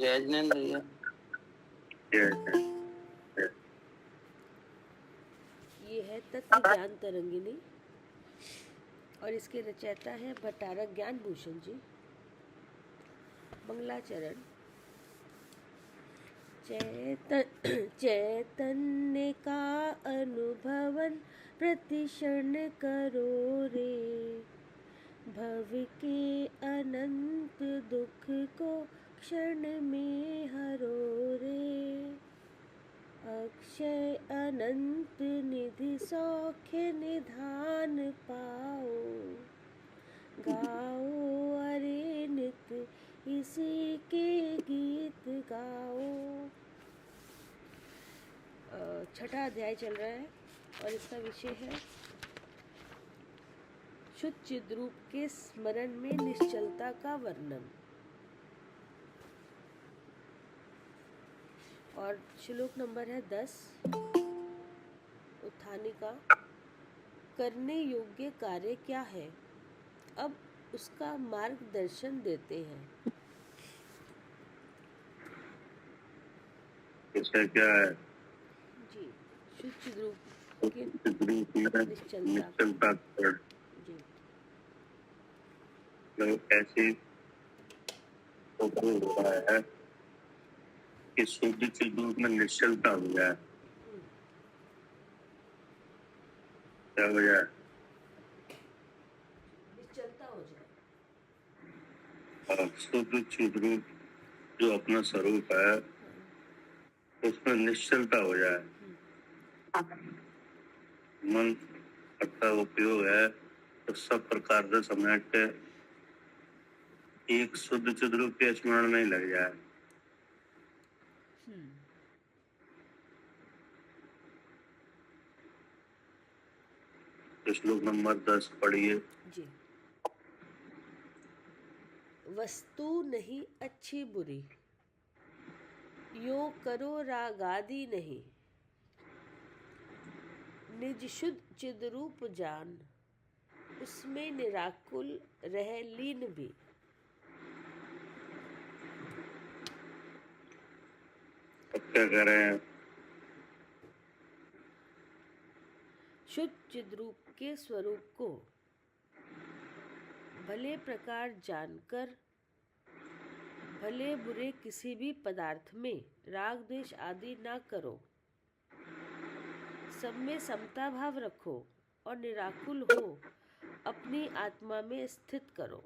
जय जिनेंद्र भैया। ये है तत्व ज्ञान तरंगिनी और इसके रचयिता है भट्टारक ज्ञान भूषण जी। मंगलाचरण। चैतन्य का अनुभवन प्रतिक्षण करो रे, भव के अनंत दुख को क्षण में हरो रे। अक्षय अनंत निधि सौख्य निधान पाओ, गाओ अरे नित इसी के गीत गाओ। छठा अध्याय चल रहा है और इसका विषय है शुद्ध चिद्रूप के स्मरण में निश्चलता का वर्णन। और श्लोक नंबर है 10। उत्थानिका। करने योग्य कार्य क्या है, अब उसका मार्गदर्शन देते हैं। इसका क्या है जी, शुद्ध चिद्रूप की निश्चलता जी। ऐसी हो रहा है कि शुद्ध चिद्रूप में निश्चलता हो जाए। क्या हो जाए? निश्चलता हो जाए। और शुद्ध चिद्रूप जो अपना स्वरूप है उसमें निश्चलता हो जाए। मन का उपयोग है तो सब प्रकार से समेट के एक शुद्ध चिद्रूप के स्मरण में ही लग जाए। श्लोक नंबर 10 पढ़िए जी। वस्तु नहीं अच्छी बुरी, यो करो रागादि नहीं, निज शुद्ध चिद्रूप जान, उसमें निराकुल रह लीन भी। अब क्या कह रहे हैं? शुद्ध चिद्रूप के स्वरूप को भले प्रकार जानकर भले बुरे किसी भी पदार्थ में राग द्वेष आदि ना करो, सब में समता भाव रखो और निराकुल हो अपनी आत्मा में स्थित करो,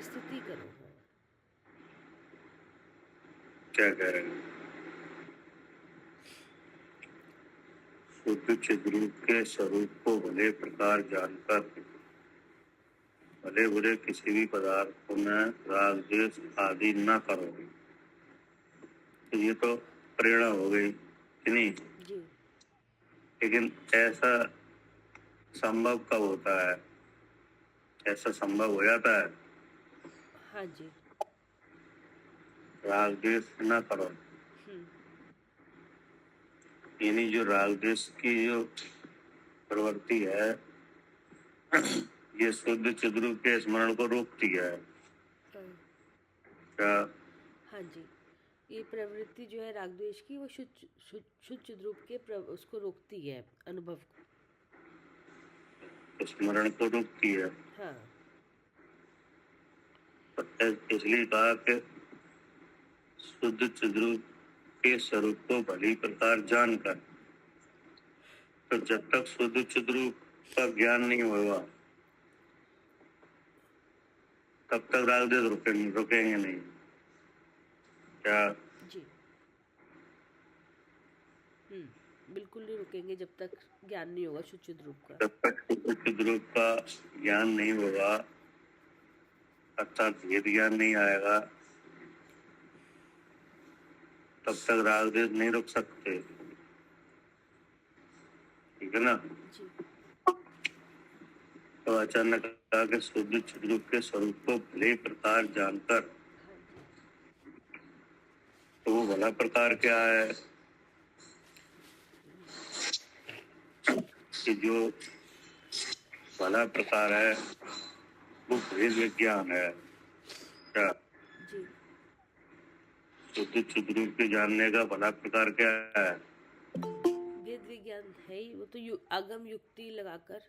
स्थिति करो। क्या कह रहे हैं? शुद्ध चिद्रूप के स्वरूप को भले प्रकार जानकर भले बुरे किसी भी पदार्थ में राग द्वेष आदि न करो। तो ये तो प्रेरणा हो गई कि नहीं जी। लेकिन ऐसा संभव कब होता है? ऐसा संभव हो जाता है? हाँ जी। राग द्वेष न करो यानी जो राग द्वेष की जो प्रवृत्ति है ये शुद्ध चिद्रूप के स्मरण को रोकती है। क्या? हाँ जी, ये प्रवृत्ति जो है राग द्वेष की वो शुद्ध चिद्रूप के उसको रोकती है, अनुभव को, स्मरण को रोकती है। हाँ। इसलिए कहा कि शुद्ध चिद्रूप के स्वरूप को भली प्रकार जानकर। तो जब तक शुद्ध चिद्रूप का ज्ञान नहीं होगा तब तक राग द्वेष रुकेंगे नहीं। क्या? जी। बिल्कुल नहीं रुकेंगे जब तक ज्ञान नहीं होगा शुद्ध चिद्रूप का। जब तक शुद्ध चिद्रूप का ज्ञान नहीं होगा अर्थात भेद ज्ञान नहीं आएगा तब तक राग द्वेष नहीं रुक सकते। ठीक है ना? जी। तो अचानक कहा कि शुद्ध चिद्रूप के स्वरूप को भले प्रकार जानकर। तो वो भला प्रकार क्या है? कि जो भला प्रकार है वो भेद विज्ञान है। क्या जी। शुद्ध चिद्रूप के जानने का भला प्रकार क्या है? वेद विज्ञान है ही, वो तो आगम युक्ति लगाकर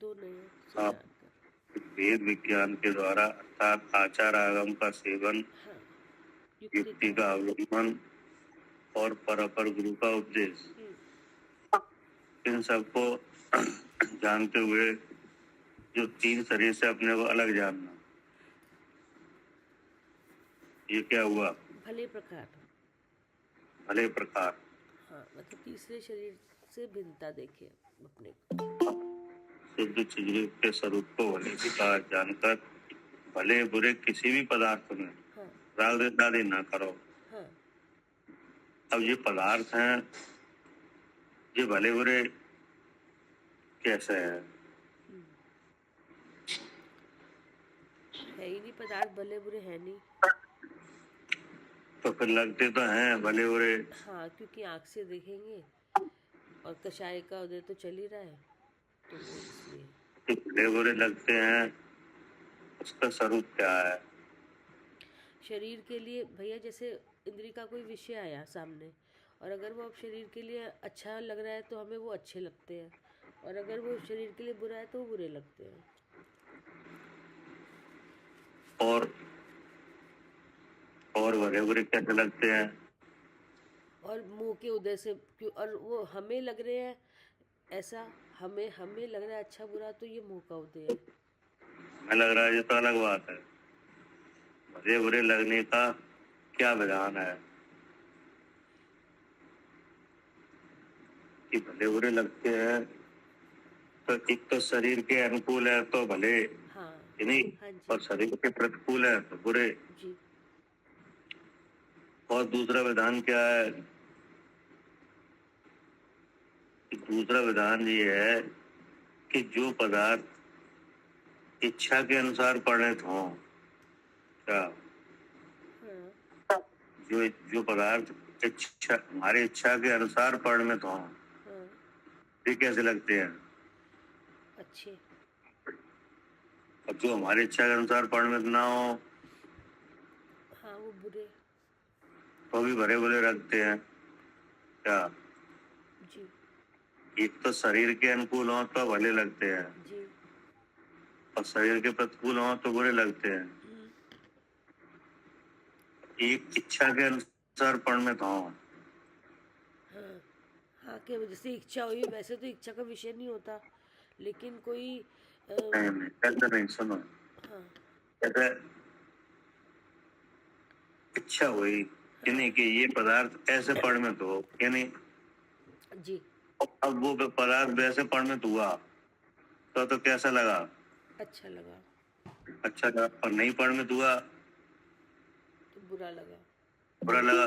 दो नए से आप जानकर। वेद विज्ञान के द्वारा अर्थात आचार आगम का सेवन, हाँ, युक्ति युक्ति का अवलंबन और परपर गुरु का उपदेश, इन सबको जानते हुए जो तीन शरीर से अपने को अलग जानना, ये क्या हुआ? भले प्रकार। भले प्रकार। हाँ, मतलब तीसरे शरीर से भिन्नता देखे अपने को। शुद्ध चिद्रूप के स्वरूप को भले प्रकार जानकर भले बुरे किसी भी पदार्थ में हाँ। राग द्वेष आदि ना करो। हाँ। अब ये पदार्थ हैं, ये भले बुरे कैसे है? है ही नहीं, पदार्थ भले बुरे है नहीं। तो फिर लगते तो हैं भले बुरे। हाँ, क्योंकि आँख से देखेंगे और कषाय का उदय तो चल ही रहा है, तो वो इसलिए तो भले बुरे लगते हैं, उसका स्वरूप क्या है? शरीर के लिए भैया, जैसे इंद्री का कोई विषय आया सामने, और अगर वो अब शरीर के लिए अच्छा लग रहा है तो हमें वो अच्छे लगते हैं, और अगर वो शरीर के लिए बुरा है तो वो बुरे लगते हैं। और भले बुरे कैसे लगते हैं? और मुंह के उदय से क्यों, और वो हमें लग रहे हैं ऐसा, हमें लग रहा है अच्छा बुरा, तो ये मुंह का उदय है। हमें लग रहा है ये तो अलग बात है। भले बुरे लगने का क्या विधान है कि भले बुरे लगते हैं? तो एक तो शरीर के अनुकूल है तो भले, हाँ। नहीं, हाँ जी। और शरीर के प्रतिकूल है तो बुरे। जी। और दूसरा विधान क्या है? कि दूसरा विधान ये है कि जो पदार्थ इच्छा के अनुसार परिणत हो, क्या हाँ। जो पदार्थ इच्छा, हमारी इच्छा के अनुसार परिणत हो, हाँ। ये कैसे लगते हैं? अच्छे। और जो हमारी इच्छा के अनुसार परिणत ना हो, हाँ, वो बुरे। तो भी भले बुरे लगते हैं। क्या जी। एक तो शरीर के अनुकूल हो तो भले लगते हैं, जी। और शरीर के प्रतिकूल हो तो बुरे लगते हैं। एक इच्छा के अनुसार परिणत हो। हाँ। हाँ, के जैसे इच्छा हुई, वैसे तो इच्छा का विषय नहीं होता, लेकिन कोई नहीं, ऐसा नहीं, सुनो। हाँ। जैसे इच्छा हुई कि नहीं कि ये पदार्थ ऐसे परिणत हो, यानी जी। अब वो पदार्थ वैसे परिणत हुआ तो कैसा लगा? अच्छा लगा। अच्छा लगा। और नहीं परिणत हुआ तो बुरा लगा। बुरा लगा।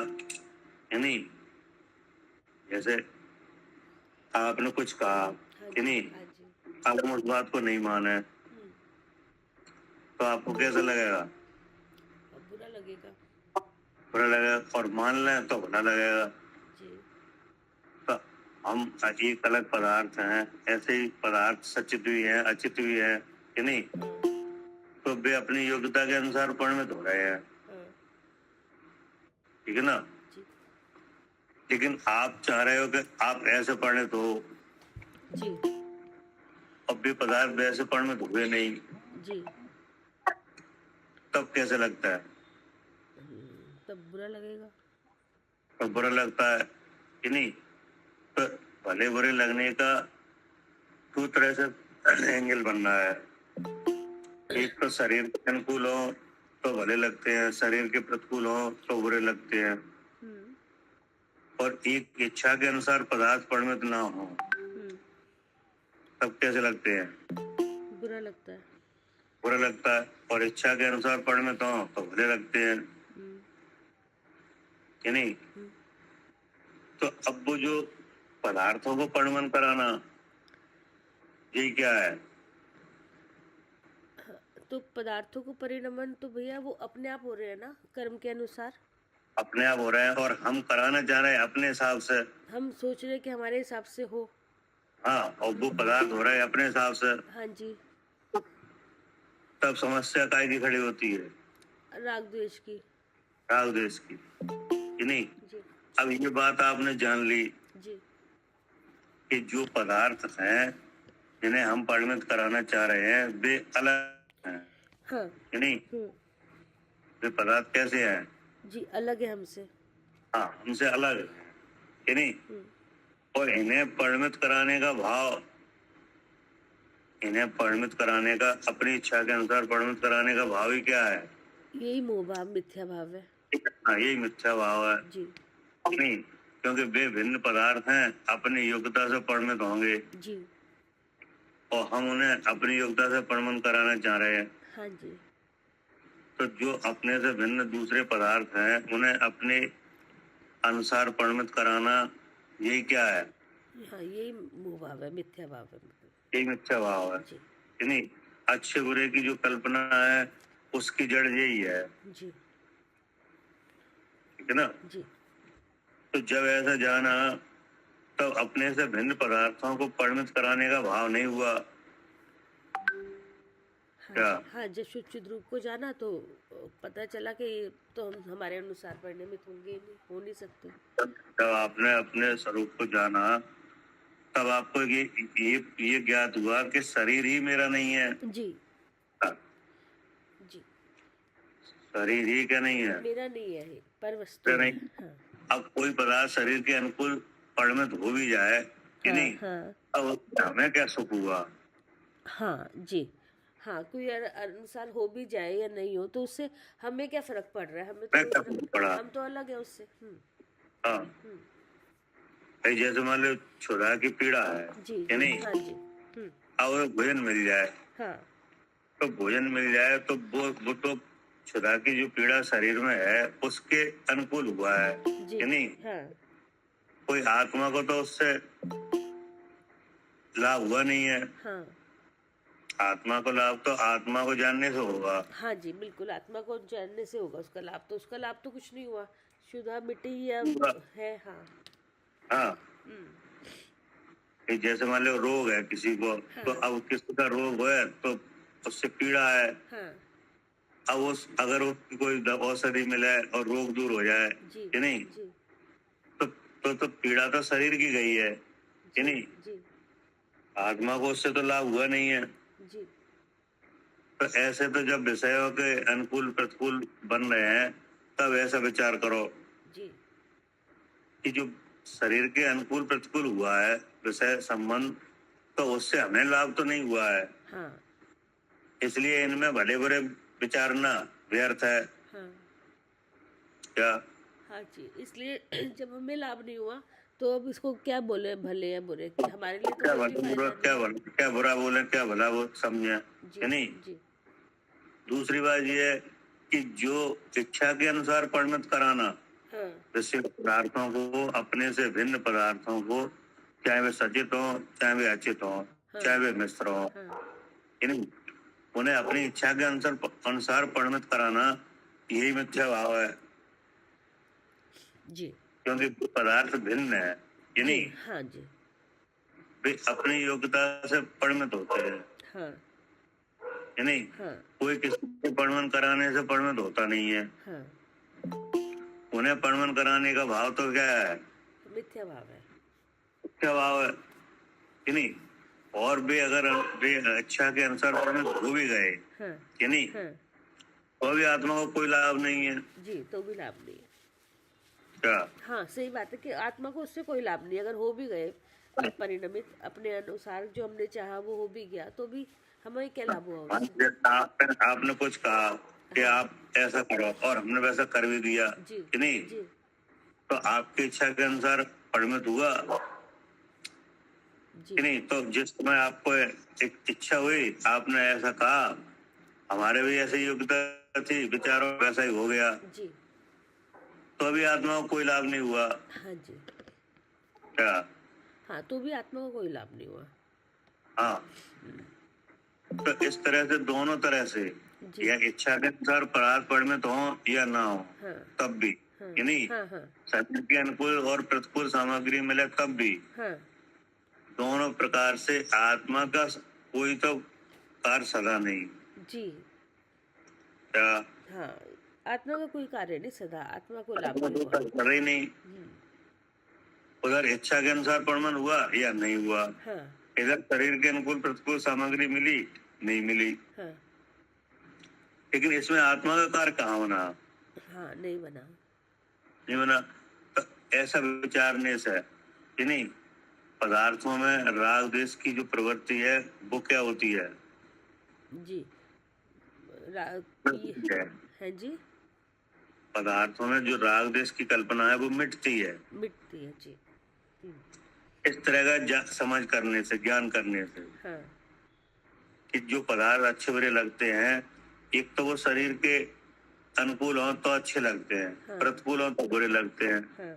यानी जैसे आपने कुछ कहा हाँ कि जी। नहीं, हाँ जी। आपने उस बात को नहीं माना, तो आपको कैसा लगेगा? अब बुरा लगेगा। बुरा लगेगा। और मान लें तो बुरा लगेगा। जी। तो हम एक अलग पदार्थ हैं, ऐसे ही पदार्थ सचित भी है, अचित भी है कि नहीं, तो वे अपनी योग्यता के अनुसार परिणत हो रहे हैं। ठीक है ना? जी। लेकिन आप चाह रहे हो कि आप ऐसे परिणत हो, जी। अब भी पदार्थ वैसे परिणत हुए नहीं, जी। तब कैसे लगता है? तब बुरा लगेगा। तो बुरा लगता है कि नहीं? तो भले बुरे लगने का दो तरह से एंगल बन रहा है। एक तो शरीर के अनुकूल हो तो भले लगते हैं, शरीर के प्रतिकूल हो तो बुरे लगते हैं। और एक इच्छा के अनुसार पदार्थ परिणत ना हो, तब कैसे लगते हैं? बुरा लगता है। बुरा लगता है। और इच्छा के अनुसार परिणत हो तो भले लगते हैं कि नहीं? तो अब वो जो पदार्थों को परिणमन कराना, ये क्या है? तो पदार्थों को परिणमन तो भैया वो अपने आप हो रहे हैं ना, कर्म के अनुसार। अपने आप हो रहे हैं, और हम कराना चाह रहे हैं अपने हिसाब से। हम सोच रहे हैं कि हमारे हिसाब से हो। हाँ, और वो पदार्थ हो रहे हैं अपने हिसाब से। हाँ जी। तब समस्या काय की खड़ी होती है? राग द्वेष की। राग द्वेष की, कि नहीं। जी अब ये बात आपने जान ली जी कि जो पदार्थ हैं जिन्हें हम परिणत कराना चाह रहे हैं वे अलग हैं, हाँ। कि नहीं। वे पदार्थ कैसे हैं? जी अलग है हमसे। हाँ, हमसे अलग है, कि नहीं। और इन्हें परिणत कराने का भाव, इन्हें परिणत कराने का, अपनी इच्छा के अनुसार परिणत कराने का भाव ही क्या है? यही मोह भाव, मिथ्या भाव है। हाँ, यही मिथ्या भाव है, जी नहीं। क्योंकि वे भिन्न पदार्थ हैं, अपनी योग्यता से परिणत होंगे जी और हम उन्हें अपनी योग्यता से परिणत कराना चाह रहे हैं। हाँ जी तो जो अपने से भिन्न दूसरे पदार्थ हैं उन्हें अपने अनुसार परिणत कराना, यही क्या है? हाँ, यही मोह भाव है, मिथ्या भाव है। यही मिथ्या भाव है, जी कि नहीं। अच्छे बुरे की जो कल्पना है उसकी जड़ यही है, जी ठीक है ना। जी तो जब ऐसा जाना तब अपने से भिन्न पदार्थों को परिणत कराने का भाव नहीं हुआ। हाँ क्या? जी हाँ, जब शुद्ध चिद्रूप को जाना तो पता चला कि ये तो हम हमारे अनुसार परिणमित होंगे ही नहीं, हो नहीं सकते। जब आपने अपने स्वरूप को जाना तब आपको ये ज्ञात हुआ कि शरीर ही मेरा नहीं है। जी हाँ, जी शरीर ही क्या नहीं है? मेरा नहीं है, पर वस्तु क्या है। नहीं। हाँ अब कोई पदार्थ शरीर के अनुकूल परिणत हो भी जाए, कि हाँ नहीं, हाँ अब हमें क्या सुख हुआ? हाँ जी हाँ, कोई अनुसार हो भी जाए या नहीं हो तो उससे हमें क्या फर्क पड़ रहा है? हमें तो मैं कोई क्या फर्क, फर्क पड़ा? हम तो अलग है उससे। हाँ, भाई जैसे मान लो छुरा की पीड़ा है, जी कि जी नहीं। हाँ जी और भोजन मिल जाए, हाँ तो भोजन मिल जाए तो वो तो छुरा की जो पीड़ा शरीर में है उसके अनुकूल हुआ है, जी कि नहीं। हाँ कोई आत्मा को तो उससे लाभ हुआ नहीं है। हाँ आत्मा को लाभ तो आत्मा को जानने से होगा। हाँ जी बिल्कुल, आत्मा को जानने से होगा उसका लाभ। तो उसका लाभ तो कुछ नहीं हुआ, शुद्ध मिट्टी ही अब है। हाँ हाँ, कि जैसे मान लो रोग है किसी को, तो हाँ अब किसी का रोग है तो उससे पीड़ा है। हाँ अब उस अगर उसकी कोई औषधि मिले और रोग दूर हो जाए, जी कि नहीं, जी तो पीड़ा तो शरीर की गई है, कि जी नहीं। जी आत्मा को उससे तो लाभ हुआ नहीं है। जी तो ऐसे तो जब विषयों के अनुकूल प्रतिकूल बन रहे हैं तब ऐसा विचार करो जी कि जो शरीर के अनुकूल प्रतिकूल हुआ है विषय संबंध, तो उससे हमें लाभ तो नहीं हुआ है। हाँ इसलिए इनमें भले बुरे विचारना व्यर्थ है। हाँ क्या? हाँ जी, इसलिए जब हमें लाभ नहीं हुआ तो अब इसको क्या बोले, भले या बुरे, कि हमारे लिए तो क्या कोई भी भला बुरा, फायदा नहीं है। क्या बुरा बोले, क्या भला वो समझे, जी कि नहीं। जी दूसरी बात ये है कि जो इच्छा के अनुसार परिणत कराना, हाँ जैसे पदार्थों को, अपने से भिन्न पदार्थों को, चाहे वे सचित हो, चाहे वे अचित हो, हाँ चाहे वे मिश्र हो, हाँ कि नहीं, उन्हें अपनी इच्छा के अनुसार परिणत कराना, यही मिथ्या भाव है। जी क्योंकि पदार्थ भिन्न है, कि जी नहीं, हाँ जी वे अपनी योग्यता से परिणत होते हैं, हाँ कि नहीं। हाँ कोई किसी को परिणत कराने से परिणत होता नहीं है। हाँ, उन्हें परिणत कराने का भाव तो क्या है? मिथ्या भाव है। क्या भाव है, कि नहीं। और वे अगर वे इच्छा के अनुसार परिणत हो भी गए, हाँ कि नहीं, हाँ तो भी आत्मा को कोई लाभ नहीं है। जी, तो भी लाभ नहीं है। क्या? हाँ सही बात है कि आत्मा को उससे कोई लाभ नहीं, अगर हो भी गए परिणमित अपने अनुसार, जो हमने चाहा वो हो भी गया, तो भी हमें क्या लाभ हुआ उससे? आपने कुछ कहा कि आप ऐसा करो और हमने वैसा कर भी दिया, जी कि नहीं, जी तो आपकी इच्छा के अनुसार परिणत हुआ, जी कि नहीं। तो जिस समय आपको एक इच्छा हुई, आपने ऐसा कहा, हमारे भी ऐसी योग्यता थी, विचारों वैसा ही हो गया, जी तो भी आत्मा को कोई लाभ नहीं हुआ। हाँ जी क्या? हाँ, तो भी आत्मा को कोई लाभ नहीं हुआ। हाँ, तो इस तरह से दोनों तरह से, जी या इच्छा के अनुसार पदार्थ परिणत हो या ना हो, हाँ तब भी, हाँ कि नहीं, हाँ हाँ शरीर के अनुकूल और प्रतिकूल सामग्री मिले तब भी, हाँ दोनों प्रकार से आत्मा का कोई तो कार्य सदा नहीं। जी क्या? हाँ, आत्मा का कोई कार्य नहीं सदा, आत्मा को लाभ आत्मा नहीं तो हुआ। कर रही नहीं, उधर इच्छा के अनुसार परमन हुआ या नहीं हुआ, हाँ इधर शरीर के अनुकूल प्रतिकूल सामग्री मिली नहीं मिली, हाँ लेकिन इसमें आत्मा का कार्य कहाँ बना, हाँ, नहीं बना। नहीं बना। तो ऐसा विचारने से कि नहीं, पदार्थों में राग द्वेष की जो प्रवृत्ति है वो क्या होती है, जी है। है जी, पदार्थों में जो राग द्वेष की कल्पना है वो मिटती है। मिटती है जी। इस तरह का समझ करने से, ज्ञान करने से हाँ कि जो पदार्थ अच्छे बुरे लगते हैं, एक तो वो शरीर के अनुकूल हो तो अच्छे लगते हैं, हाँ। प्रतिकूल हो तो बुरे लगते हैं, हाँ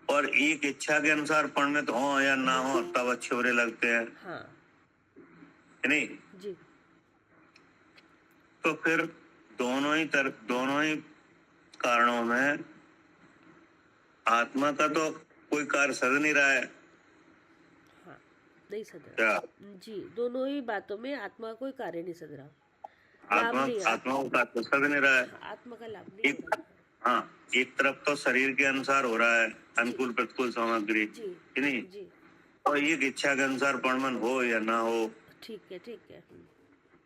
और एक इच्छा के अनुसार परिणत हो या ना हो तब अच्छे बुरे लगते हैं, हाँ है नहीं। जी। तो फिर दोनों ही कारणों में आत्मा का तो कोई कार्य सद नहीं रहा है। हाँ, नहीं सद रहा क्या जी, दोनों ही बातों में आत्मा कोई कार्य नहीं सद रहा, लाभ आत्मा नहीं, आत्मा का कार्य सद नहीं रहा है। आत्मा का लाभ नहीं एक हो रहा। हाँ, एक तरफ तो शरीर के अनुसार हो रहा है अनुकूल प्रतिकूल सामग्री, जी है नहीं, जी, और एक इच्छा के अनुसार परिणमन हो या ना हो ठीक है ठीक है।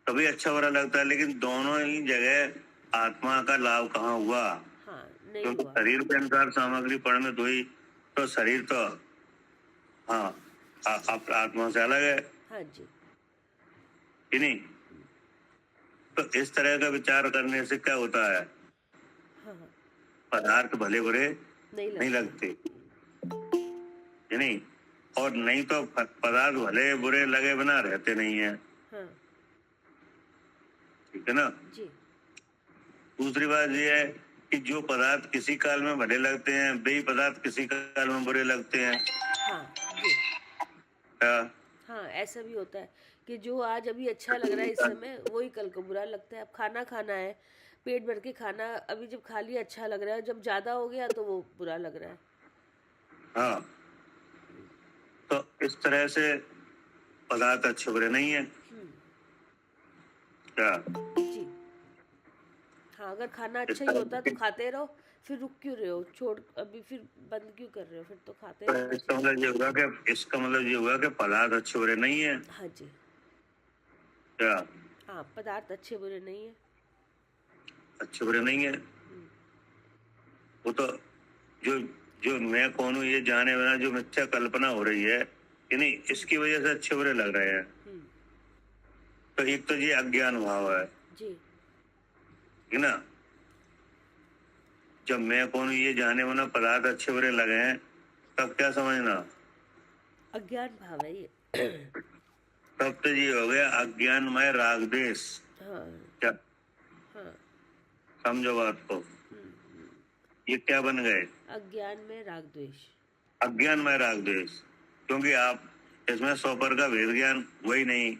तभी अच्छा बुरा लगता है, लेकिन दोनों ही जगह आत्मा का लाभ कहाँ हुआ, हाँ, नहीं क्योंकि हुआ। शरीर के अनुसार सामग्री परिणमित हुई तो शरीर तो हाँ आत्मा से अलग है, हाँ जी, कि नहीं। तो इस तरह का विचार करने से क्या होता है, हाँ हाँ, पदार्थ भले बुरे नहीं नहीं लगते, है नहीं, और नहीं तो पदार्थ भले बुरे लगे बिना रहते नहीं है, हाँ ठीक है ना। जी, दूसरी बात यह है कि जो पदार्थ किसी काल में भले लगते हैं वही पदार्थ किसी काल में बुरे लगते हैं। हाँ जी, क्या हाँ, ऐसा भी होता है कि जो आज अभी अच्छा लग रहा है इस समय, वही कल को बुरा लगता है। अब खाना खाना है, पेट भर के खाना, अभी जब खा लिया अच्छा लग रहा है, जब ज्यादा हो गया तो वो बुरा लग रहा है। हाँ, तो इस तरह से पदार्थ अच्छे बुरे नहीं है। क्या जी, हाँ, अगर खाना अच्छा ही होता तो खाते रहो, फिर रुक क्यों रहे हो, छोड़ अभी फिर बंद क्यों कर रहे हो, फिर तो खाते रहना इसका चाहिए। मतलब ये हुआ कि पदार्थ अच्छे बुरे नहीं है। हाँ जी, क्या हाँ, पदार्थ अच्छे बुरे नहीं है। अच्छे बुरे नहीं है, वो तो जो जो मैं कौन हूँ ये जाने बिना जो मिथ्या कल्पना हो रही है कि नहीं, इसकी वजह से अच्छे बुरे लग रहे हैं। तो एक तो ये अज्ञान भाव है जी, है ना। जब मैं कौन हूँ ये जाने बिना पदार्थ अच्छे बुरे लगे हैं तब क्या समझना, अज्ञान भाव है ये। तब तो ये हो गया अज्ञानमय राग द्वेष। हाँ क्या हाँ, समझो बात को, ये क्या बन गए, अज्ञान में राग द्वेष। अज्ञानमय राग द्वेष, क्योंकि आप इसमें 100 पर का भेद ज्ञान वही नहीं,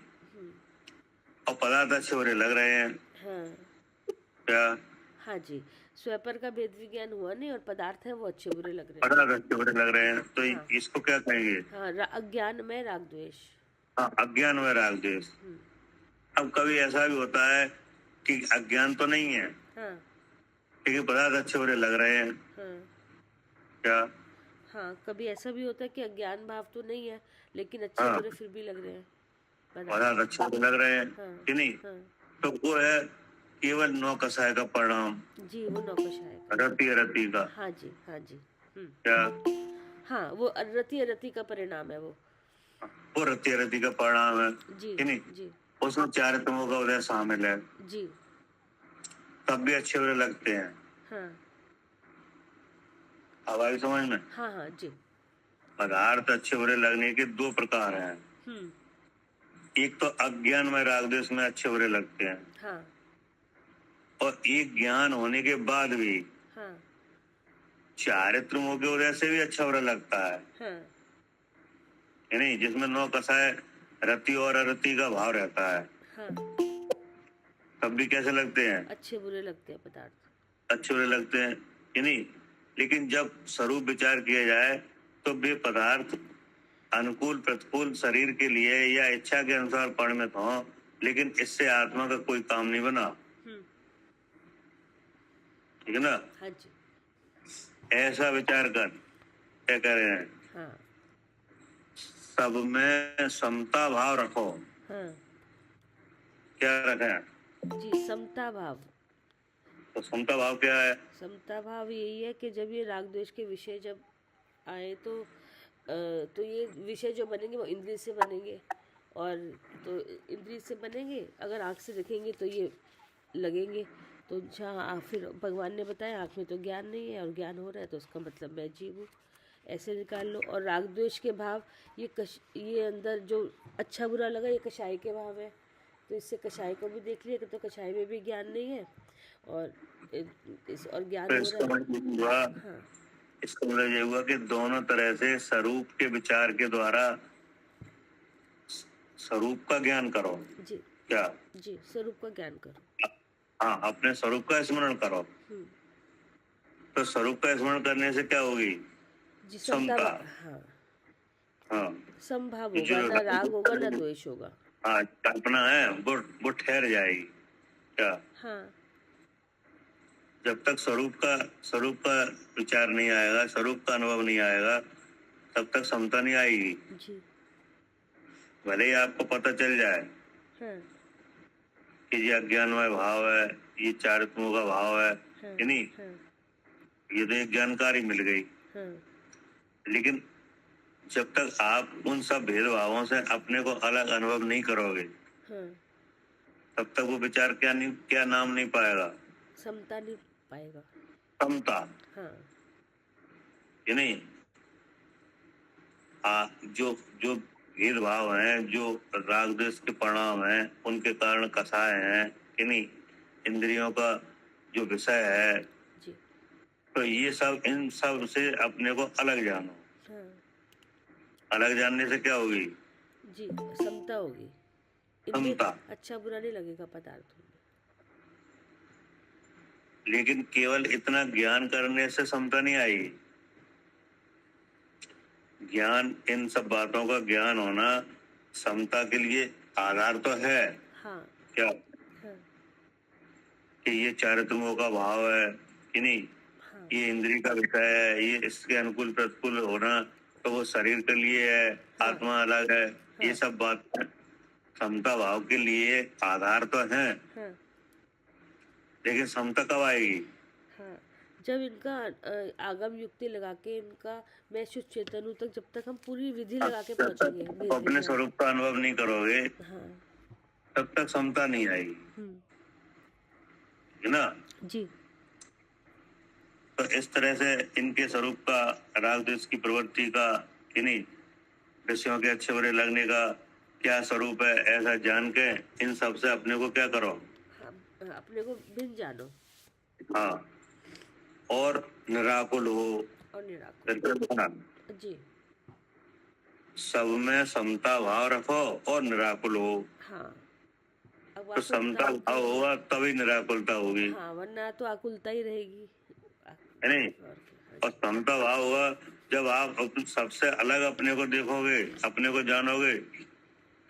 और पदार्थ अच्छे बुरे लग रहे हैं। हाँ क्या हाँ जी, स्वपर का भेद विज्ञान हुआ नहीं और पदार्थ है वो अच्छे बुरे लग रहे हैं। पदार्थ अच्छे बुरे लग रहे हैं, तो हाँ। इसको क्या कहेंगे, हाँ, अज्ञान में राग द्वेष। हाँ, अज्ञानमय राग द्वेष। अब कभी ऐसा भी होता है कि अज्ञान तो नहीं है हाँ लेकिन पदार्थ अच्छे बुरे लग रहे हैं। हाँ क्या हाँ, कभी ऐसा भी होता है कि अज्ञान भाव तो नहीं है लेकिन अच्छे हाँ। बुरे फिर भी लग रहे हैं पदार्थ अच्छे बुरे लग रहे हैं, हाँ कि नहीं। हाँ तो वो है केवल नौ कसाय का परिणाम, जी, वो नौकशाय का। रति का। हाँ जी, हाँ जी, क्या हाँ, वो रति का परिणाम है वो। वो रति का परिणाम है, जी कि नहीं। जी उसमें चारित्रों का उदय शामिल है, जी, तब भी अच्छे बुरे लगते हैं। हाँ अब आई समझ में। हाँ हाँ जी, पदार्थ अच्छे बुरे लगने के दो प्रकार हैं, एक तो अज्ञान में राग द्वेष में अच्छे बुरे लगते हैं, हाँ और एक ज्ञान होने के बाद भी हाँ चारित्रों के उदय से भी अच्छा बुरा लगता है, हाँ है नहीं, जिसमें नौ कसाय रति और अरति का भाव रहता है, हाँ, तब भी कैसे लगते हैं, अच्छे बुरे लगते हैं पदार्थ। अच्छे बुरे लगते हैं, है नहीं। लेकिन जब स्वरूप विचार किया जाए तो वे पदार्थ अनुकूल प्रतिकूल शरीर के लिए या इच्छा के अनुसार परिणत हो, लेकिन इससे आत्मा का कोई काम नहीं बना। ठीक है ना। हाँ जी। ऐसा विचार कर, क्या कह रहे हैं, हाँ सब में समता भाव रखो। हाँ क्या रखें? जी, समता भाव। तो समता भाव क्या है? समता भाव यही है कि जब ये राग द्वेष के विषय जब आए तो ये विषय जो बनेंगे वो इंद्रिय से बनेंगे, और तो इंद्रिय से बनेंगे, अगर आँख से देखेंगे तो ये लगेंगे। तो जहाँ फिर भगवान ने बताया आँख में तो ज्ञान नहीं है और ज्ञान हो रहा है तो उसका मतलब मैं जीव हूँ, ऐसे निकाल लो। और राग द्वेष के भाव, ये अंदर जो अच्छा बुरा लगा ये कषाय के भाव है, तो इससे कषाय को भी देख लिया कि तो कषाय में भी ज्ञान नहीं है और और ज्ञान तो हो रहा इसका है। मतलब हुआ, हाँ इसका मतलब ये हुआ कि दोनों तरह से स्वरूप के विचार के द्वारा स्वरूप का ज्ञान करो। जी क्या? जी, स्वरूप का ज्ञान करो। हाँ, अपने स्वरूप का स्मरण करो। हम्म, तो स्वरूप का स्मरण करने से क्या होगी? जी समता। हाँ, हाँ, समभाव ये होगा, जो ना राग होगा ना द्वेष होगा। हाँ कल्पना है वो ठहर जाएगी। क्या? हाँ जब तक स्वरूप का विचार नहीं आएगा, स्वरूप का अनुभव नहीं आएगा, तब तक समता नहीं आएगी। जी। भले ही आपको पता चल जाए हाँ कि ये अज्ञानमय भाव है, ये चारित्मों का भाव है हाँ कि नहीं, हाँ ये तो एक जानकारी मिल गई। हाँ लेकिन जब तक आप उन सब भेदभावों से अपने को अलग अनुभव नहीं करोगे, हाँ, तब तक वो विचार क्या नाम नहीं पाएगा? समता नहीं पाएगा। समता। हाँ कि नहीं। जो जो भेदभाव हैं, जो राग द्वेष के परिणाम हैं, उनके कारण कसाय हैं कि नहीं, इंद्रियों का जो विषय है, जी। तो ये सब, इन सब से अपने को अलग जानो। हाँ अलग जानने से क्या होगी? जी, समता होगी। इनमें समता। अच्छा बुरा नहीं लगेगा पदार्थों में। लेकिन केवल इतना ज्ञान करने से समता नहीं आएगी। ज्ञान, इन सब बातों का ज्ञान होना समता के लिए आधार तो है। हाँ क्या? हाँ कि ये चारित्र्यों का भाव है कि नहीं, हाँ ये इंद्रिय का विषय है, ये इसके अनुकूल प्रतिकूल होना तो वो शरीर के लिए है, हाँ आत्मा अलग है। ये हाँ सब बात समता भाव के लिए आधार तो है। हाँ लेकिन समता कब आएगी? हाँ, जब इनका आगम युक्ति लगा के इनका मैं शुद्ध चेतन हूँ तक, जब तक हम पूरी विधि लगा के जब पहुंचेंगे तक भेद आप अपने विज्ञान। स्वरूप का अनुभव नहीं करोगे, हाँ। तब तक समता नहीं आएगी। हम्म, है ना। जी। तो इस तरह से इनके स्वरूप का, राग द्वेष की प्रवृत्ति का कि नहीं, विषयों के अच्छे बुरे लगने का क्या स्वरूप है, ऐसा जान के इन सब से अपने को क्या करो? हाँ, अपने को भिन्न जानो हाँ, और निराकुल हो। और निराकुल। फिर जी। सब में समता भाव रखो और निराकुल हो। हाँ, अब तो आकुलता समता भाव जो, होगा तभी निराकुलता होगी। हाँ, वरना तो आकुलता ही रहेगी। है नहीं। और क्या, हाँ और जी। समता भाव होगा जब आप सबसे अलग अपने को देखोगे, अपने को जानोगे,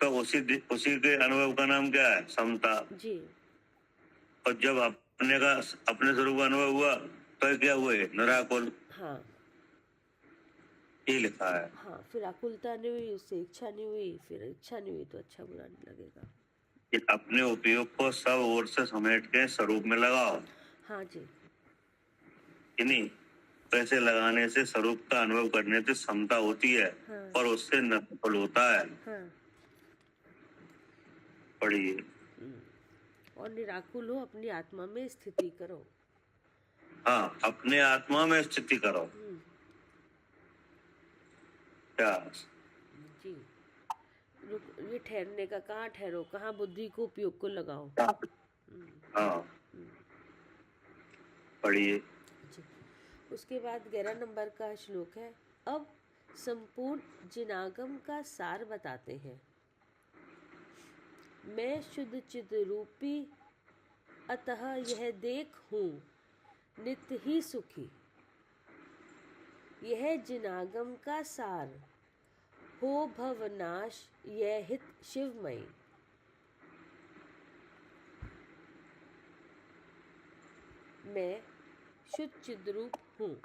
तो उसी के अनुभव का नाम क्या है? समता। जी। और जब अपने स्वरूप का अनुभव हुआ तो क्या हुए? निराकुल। हाँ ये लिखा है। हाँ, फिर आकुलता नहीं हुई, उससे इच्छा नहीं हुई, फिर इच्छा नहीं हुई तो अच्छा बुरा नहीं लगेगा। कि अपने उपयोग को सब ओर से समेट के स्वरूप में लगाओ। हाँ जी। कि नहीं। पैसे लगाने से, स्वरूप का अनुभव करने से समता होती है। हाँ और उससे निराकुल होता है। हाँ। पढ़िए। और निराकुल हो, अपनी आत्मा में स्थिति करो। हाँ, अपने आत्मा में स्थिति करो। क्या? जी। रुक, ये ठहरने का, कहाँ ठहरो, कहाँ बुद्धि को उपयोग को लगाओ। हाँ, पढ़िए। जी। उसके बाद 11 नंबर का श्लोक है। अब संपूर्ण जिनागम का सार बताते हैं। मैं शुद्ध चिद रूपी, अतः यह देख हूँ नित्य ही सुखी। यह जिनागम का सार हो भवनाश, यह हित शिवमयी। मैं शुद्ध चिद्रूप हूँ,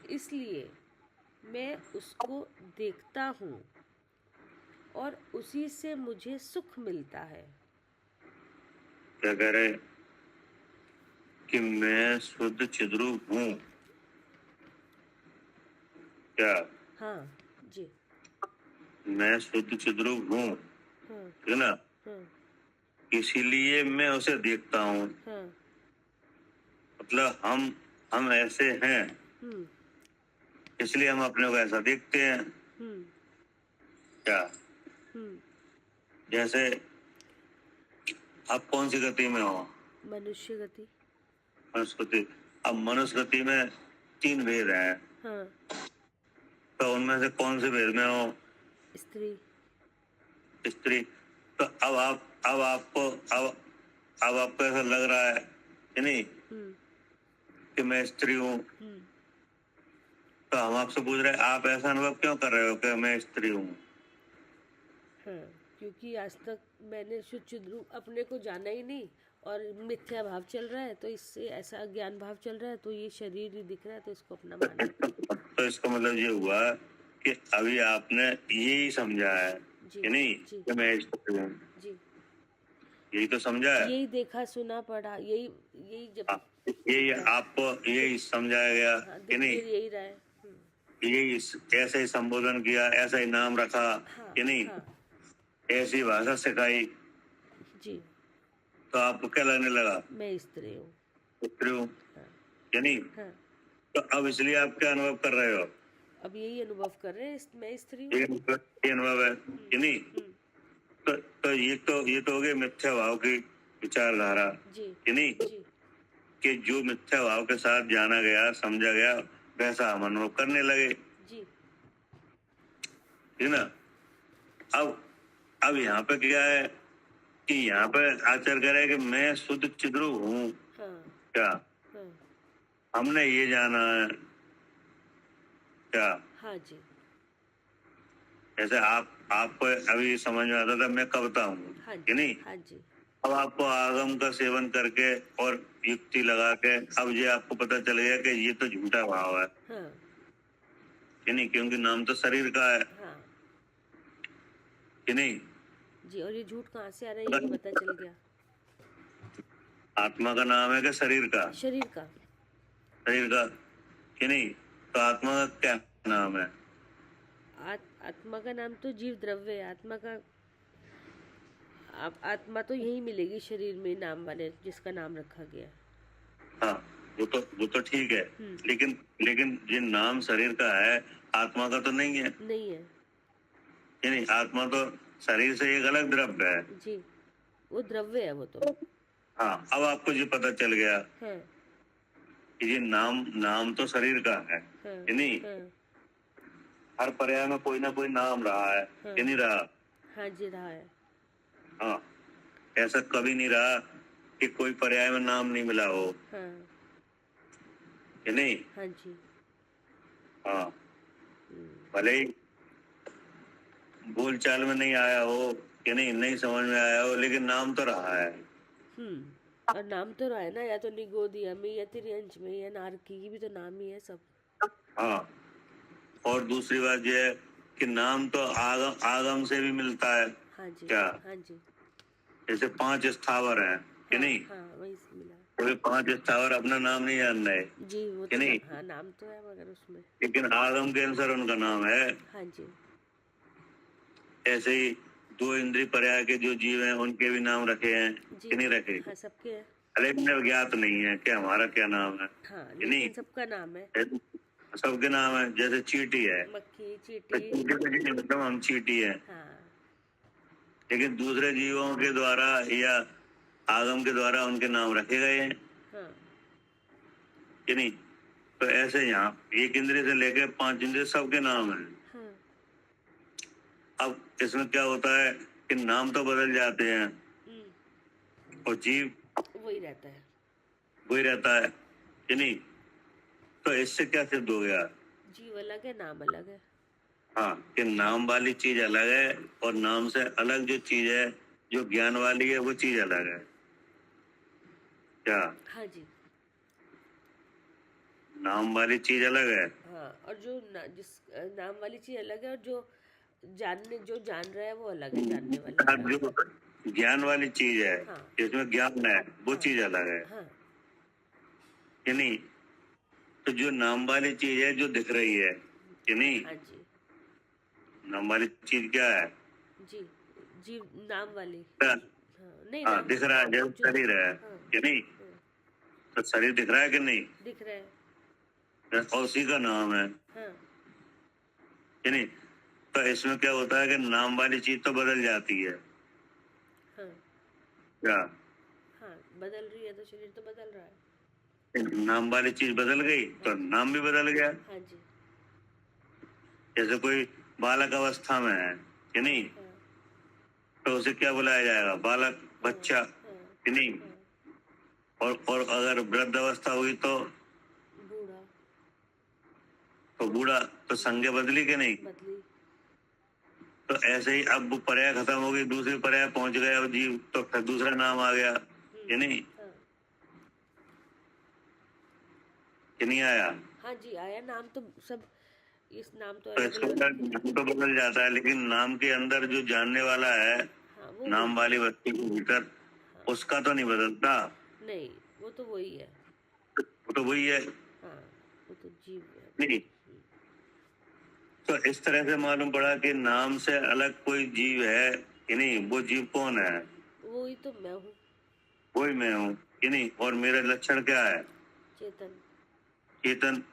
इसलिए मैं उसको देखता हूँ और उसी से मुझे सुख मिलता है। क्या कह रहे कि मैं शुद्ध चिद्रूप हूँ? क्या हाँ जी। मैं शुद्ध चिद्रूप हूँ, हाँ है ना? हाँ इसीलिए मैं उसे देखता हूँ। हाँ। मतलब हम ऐसे हैं, हम्म इसलिए हम अपने को ऐसा देखते हैं। हम्म क्या हम्म। जैसे आप कौन सी गति में हो? मनुष्य गति। मनुस्मृति। अब मनुस्मृति में 3 भेद हैं, हाँ। तो उनमें से कौन से भेद में हो? स्त्री। स्त्री। तो अब आपको ऐसा लग रहा है कि नहीं हम्म कि मैं स्त्री हूँ? हम्म। तो हम आपसे पूछ रहे हैं, आप ऐसा अनुभव क्यों कर रहे हो कि मैं स्त्री हूँ? हाँ, क्योंकि आज तक मैंने शुद्ध चिद्रूप अपने को जाना ही नहीं और मिथ्या भाव चल रहा है, तो इससे ऐसा ज्ञान भाव चल रहा है, तो ये शरीर ही दिख रहा है, तो इसको अपना माना। तो इसका मतलब ये हुआ कि अभी आपने यही समझा है जी कि नहीं जी कि मैं स्त्री हूँ? जी। यही तो समझा है। यही देखा सुना पढ़ा, यही यही जब यही दिखा है। आपको यही समझाया गया हाँ, कि दिख नहीं? भी यही रहा है। यही ऐसे ही संबोधन किया, ऐसा ही नाम रखा हाँ कि नहीं, हाँ ऐसी भाषा सिखाई, जी। तो आपको क्या लगने लगा? मैं स्त्री हूँ। स्त्री हूँ हाँ कि नहीं? हाँ। तो अब इसलिए आप क्या अनुभव कर रहे हो? अब यही अनुभव कर रहे हैं, मैं स्त्री हूँ। ये अनुभव है कि नहीं? तो ये तो हो गई मिथ्या भाव की विचारधारा जी कि नहीं, जी कि जो मिथ्या भाव के साथ जाना गया, समझा गया, वैसा हम अनुभव करने लगे, जी। ठीक ना? अब यहाँ पे क्या है कि यहाँ पे आचार्य कह रहे हैं कि मैं शुद्ध चिद्रूप हूँ। हाँ क्या हाँ हमने ये जाना है? क्या हाँ जी जैसे आपको अभी समझ में आता था मैं कविता हूँ हाँ कि जी नहीं? हाँ जी अब आपको आगम का सेवन करके और युक्ति लगा के अब ये आपको पता चल गया कि ये तो झूठा भाव है हाँ कि नहीं, क्योंकि नाम तो शरीर का है हाँ कि नहीं? जी। और ये झूठ कहाँ से आ रहा है, ये भी पता चल गया। आत्मा का नाम है कि शरीर का? शरीर का। शरीर का कि नहीं? तो आत्मा का क्या नाम है? आत्मा का नाम तो जीव द्रव्य है। आत्मा का आत्मा तो यही मिलेगी शरीर में, नाम वाले जिसका नाम रखा गया है। हाँ, वो तो ठीक है, लेकिन लेकिन ये नाम शरीर का है, आत्मा का तो नहीं है। नहीं है कि नहीं? आत्मा तो शरीर से एक अलग द्रव्य है जी, वो द्रव्य है वो तो। हाँ, अब आपको ये पता चल गया हाँ कि ये नाम तो शरीर का है हाँ कि नहीं? हाँ हर पर्याय में कोई ना कोई नाम रहा है हाँ कि नहीं रहा? हाँ जी, रहा है। हाँ, ऐसा कभी नहीं रहा कि कोई पर्याय में नाम नहीं मिला हो हाँ कि नहीं? हाँ जी। हाँ, भले ही बोलचाल में नहीं आया हो कि नहीं समझ में आया हो, लेकिन नाम तो रहा है। और नाम तो रहा है ना, या तो निगोदिया में या तिर्यंच में या नारकी, भी तो नाम ही है सब। हाँ, और दूसरी बात यह है कि नाम तो आगम से भी मिलता है। हाँ जी क्या हाँ जी। जैसे 5 स्थावर हैं कि हाँ नहीं? हाँ, वही से मिला। कोई 5 स्थावर अपना नाम नहीं जान रहे जी, वो कि तो नहीं, हाँ, नाम तो है मगर उसमें। लेकिन आगम के अनुसार उनका नाम है। हाँ जी ऐसे ही 2 इंद्रिय पर्याय के जो जीव हैं उनके भी नाम रखे हैं जी। कि नहीं रखे? हाँ, सबके है। लेकिन ज्ञात नहीं है कि हमारा क्या नाम है हाँ, कि नहीं? लेकिन सबका नाम है। सबके नाम है। जैसे चींटी है, मक्खी, तो चींटी। चींटी को जी मतलब हम चींटी है, हाँ लेकिन दूसरे जीवों के द्वारा या आगम के द्वारा उनके नाम रखे गए हैं हाँ कि नहीं? तो ऐसे यहाँ एक इंद्रिय से लेकर 5 इंद्रिय सबके नाम है। हाँ। अब इसमें क्या होता है कि नाम तो बदल जाते हैं और जीव वही रहता है। वही रहता है कि नहीं? तो इससे क्या सिद्ध हो गया? जीव अलग है, नाम अलग है। हाँ, कि नाम वाली चीज अलग है और नाम से अलग जो चीज है, जो ज्ञान वाली है, वो चीज अलग है। क्या हाँ जी नाम वाली चीज अलग है। हाँ, और जो नाम वाली चीज अलग है, और जो जान रहा है वो अलग है, जानने वाला। जो ज्ञान वाली चीज है, हाँ जिसमें ज्ञान है, वो हाँ चीज अलग है हाँ कि नहीं। तो जो नाम वाली चीज है, जो दिख रही है कि नहीं, हाँ जी नाम वाली चीज क्या है? जी जी, नाम वाली। क्या? हाँ, नहीं, हाँ, नाम दिख रहा है, जैसे जो। शरीर है हाँ कि नहीं। हाँ, तो शरीर दिख रहा है कि नहीं, दिख रहा है। और उसी का नाम है हाँ कि नहीं। तो इसमें क्या होता है कि नाम वाली चीज तो बदल जाती है। हाँ क्या? हाँ, बदल रही है तो शरीर तो बदल रहा है। नाम वाली चीज बदल गई तो नाम भी बदल गया। हाँ जी। जैसे कोई बालक अवस्था में है कि नहीं, हाँ तो उसे क्या बुलाया जाएगा? बालक, हाँ बच्चा हाँ कि नहीं। हाँ, और अगर वृद्ध अवस्था हुई तो बूढ़ा। बूढ़ा। तो संज्ञा बदली कि नहीं। बदली। तो ऐसे ही अब वो पर्याय खत्म हो गई, दूसरी पर्याय पहुंच गया वो जीव, तो फिर दूसरा नाम आ गया कि नहीं, हाँ कि नहीं आया। हाँ जी, आया नाम तो सब। इस नाम तो तो अलग इसके अलग अंदर रखे। नाम तो बदल जाता है, लेकिन नाम के अंदर जो जानने वाला है, हाँ, वो नाम वही है। वाली वस्तु के भीतर, हाँ, उसका तो नहीं बदलता। नहीं, वो तो वही है। वो तो वही है। हाँ, वो तो जीव है। नहीं, तो इस तरह से मालूम पड़ा कि नाम से अलग कोई जीव है कि नहीं। वो जीव कौन है? वही तो मैं हूँ। वही मैं हूँ कि नहीं। और मेरा लक्षण क्या है? चेतन। चेतन।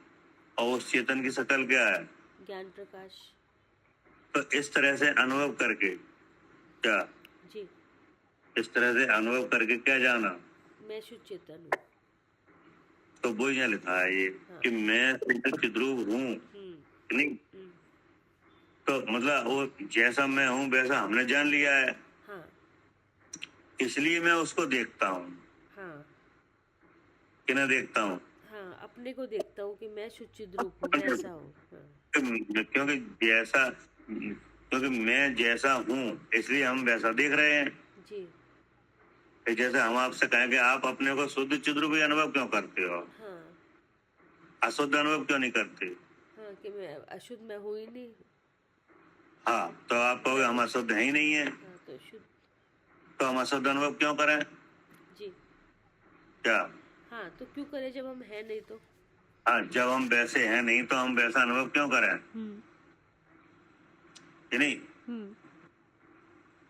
और उस चेतन की शकल क्या है? ज्ञान प्रकाश। तो इस तरह से अनुभव करके क्या, जी, इस तरह से अनुभव करके क्या जाना? मैं शुद्ध चेतन हूँ। तो वो यहाँ लिखा है ये हाँ। कि मैं शुद्ध चिद्रूप हूँ कि नहीं। हम्म, तो मतलब वो जैसा मैं हूँ वैसा हमने जान लिया है, हाँ इसलिए मैं उसको देखता हूँ हाँ कि ना देखता हूँ। हाँ, अपने को देखता हूँ कि मैं शुद्ध चिद्रूप हूँ, मैं ऐसा हूँ। हाँ क्योंकि मैं जैसा हूँ, इसलिए हम वैसा देख रहे हैं। जी। कि जैसे हम आपसे कहें कि आप अपने को शुद्ध चिद्रूप ही अनुभव क्यों करते हो, हाँ अशुद्ध अनुभव क्यों नहीं करते? हाँ, कि मैं अशुद्ध मैं हूँ ही नहीं। हाँ, तो आप कहोगे हम अशुद्ध है ही नहीं है, हाँ, तो शुद्ध। तो हम अशुद्ध अनुभव क्यों करें? जी। क्या? हाँ, तो क्यों करें जब हम है नहीं तो। हाँ, जब हम वैसे हैं नहीं तो हम वैसा अनुभव क्यों करें कि नहीं।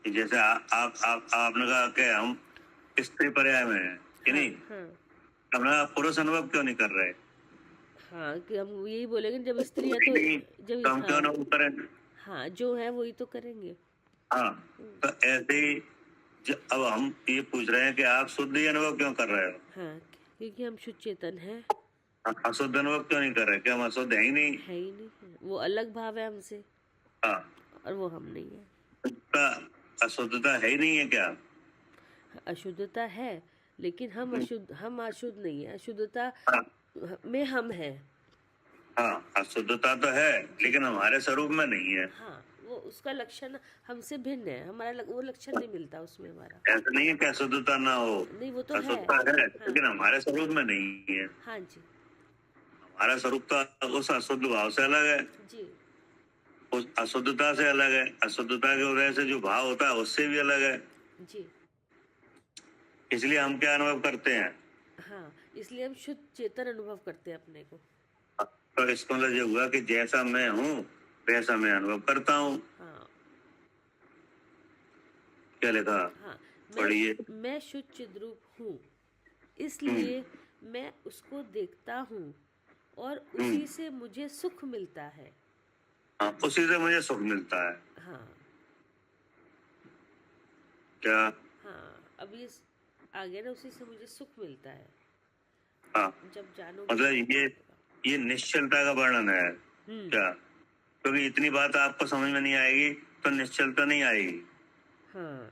कि जैसे आपने कहा कि हम स्त्री पर्याय में हैं कि हाँ नहीं, हाँ हमने कहा पुरुष अनुभव क्यों नहीं कर रहे? हाँ, कि हम यही बोलेंगे जब स्त्री है तो। नहीं, तो हम क्यों हाँ अनुभव करें? हाँ, जो है वही तो करेंगे। हाँ, तो ऐसे ही अब हम ये पूछ रहे हैं कि आप शुद्ध ही अनुभव क्यों कर रहे हो? हाँ, क्योंकि हम शुद्ध चेतन है। अशुद्ध अनुभव क्यों नहीं कर रहे? क्या हम अशुद्ध है ही नहीं? है ही नहीं है, वो अलग भाव है हमसे, हाँ, और वो हम नहीं है। शुद्धता, अशुद्धता है ही नहीं है क्या? अशुद्धता है, लेकिन हम अशुद्ध नहीं है। अशुद्धता हाँ, में हम है। हाँ, अशुद्धता तो है, लेकिन हमारे स्वरूप में नहीं है। हाँ, वो उसका लक्षण हमसे भिन्न है, हमारा वो लक्षण नहीं मिलता उसमें हमारा। ऐसा नहीं है कि अशुद्धता ना हो, नहीं, वो तो है। अशुद्धता है, हाँ लेकिन हमारे स्वरूप में नहीं है। हाँ जी हमारा स्वरूप तो उस अशुद्ध भाव से अलग है, जी उस अशुद्धता से अलग है। अशुद्धता की वजह से जो भाव होता है उससे भी अलग है। जी। इसलिए हम क्या अनुभव करते हैं? हाँ, इसलिए हम शुद्ध चेतन अनुभव करते हैं अपने को। तो इसका मतलब ये हुआ कि जैसा मैं हूँ वैसा मैं अनुभव करता हूँ। हाँ क्या लिखा? हाँ, पढ़िए। मैं शुद्ध चिद्रूप हूँ, इसलिए मैं उसको देखता हूँ, और उसी से मुझे सुख मिलता है। हाँ, उसी से मुझे सुख मिलता है। हाँ क्या? हाँ, अब ये आगे ना, उसी से मुझे सुख मिलता है। हाँ, जब जानोगे मतलब ये निश्चलता का वर्णन है। क्या? क्योंकि इतनी बात आपको समझ में नहीं आएगी तो निश्चलता नहीं आएगी। हाँ,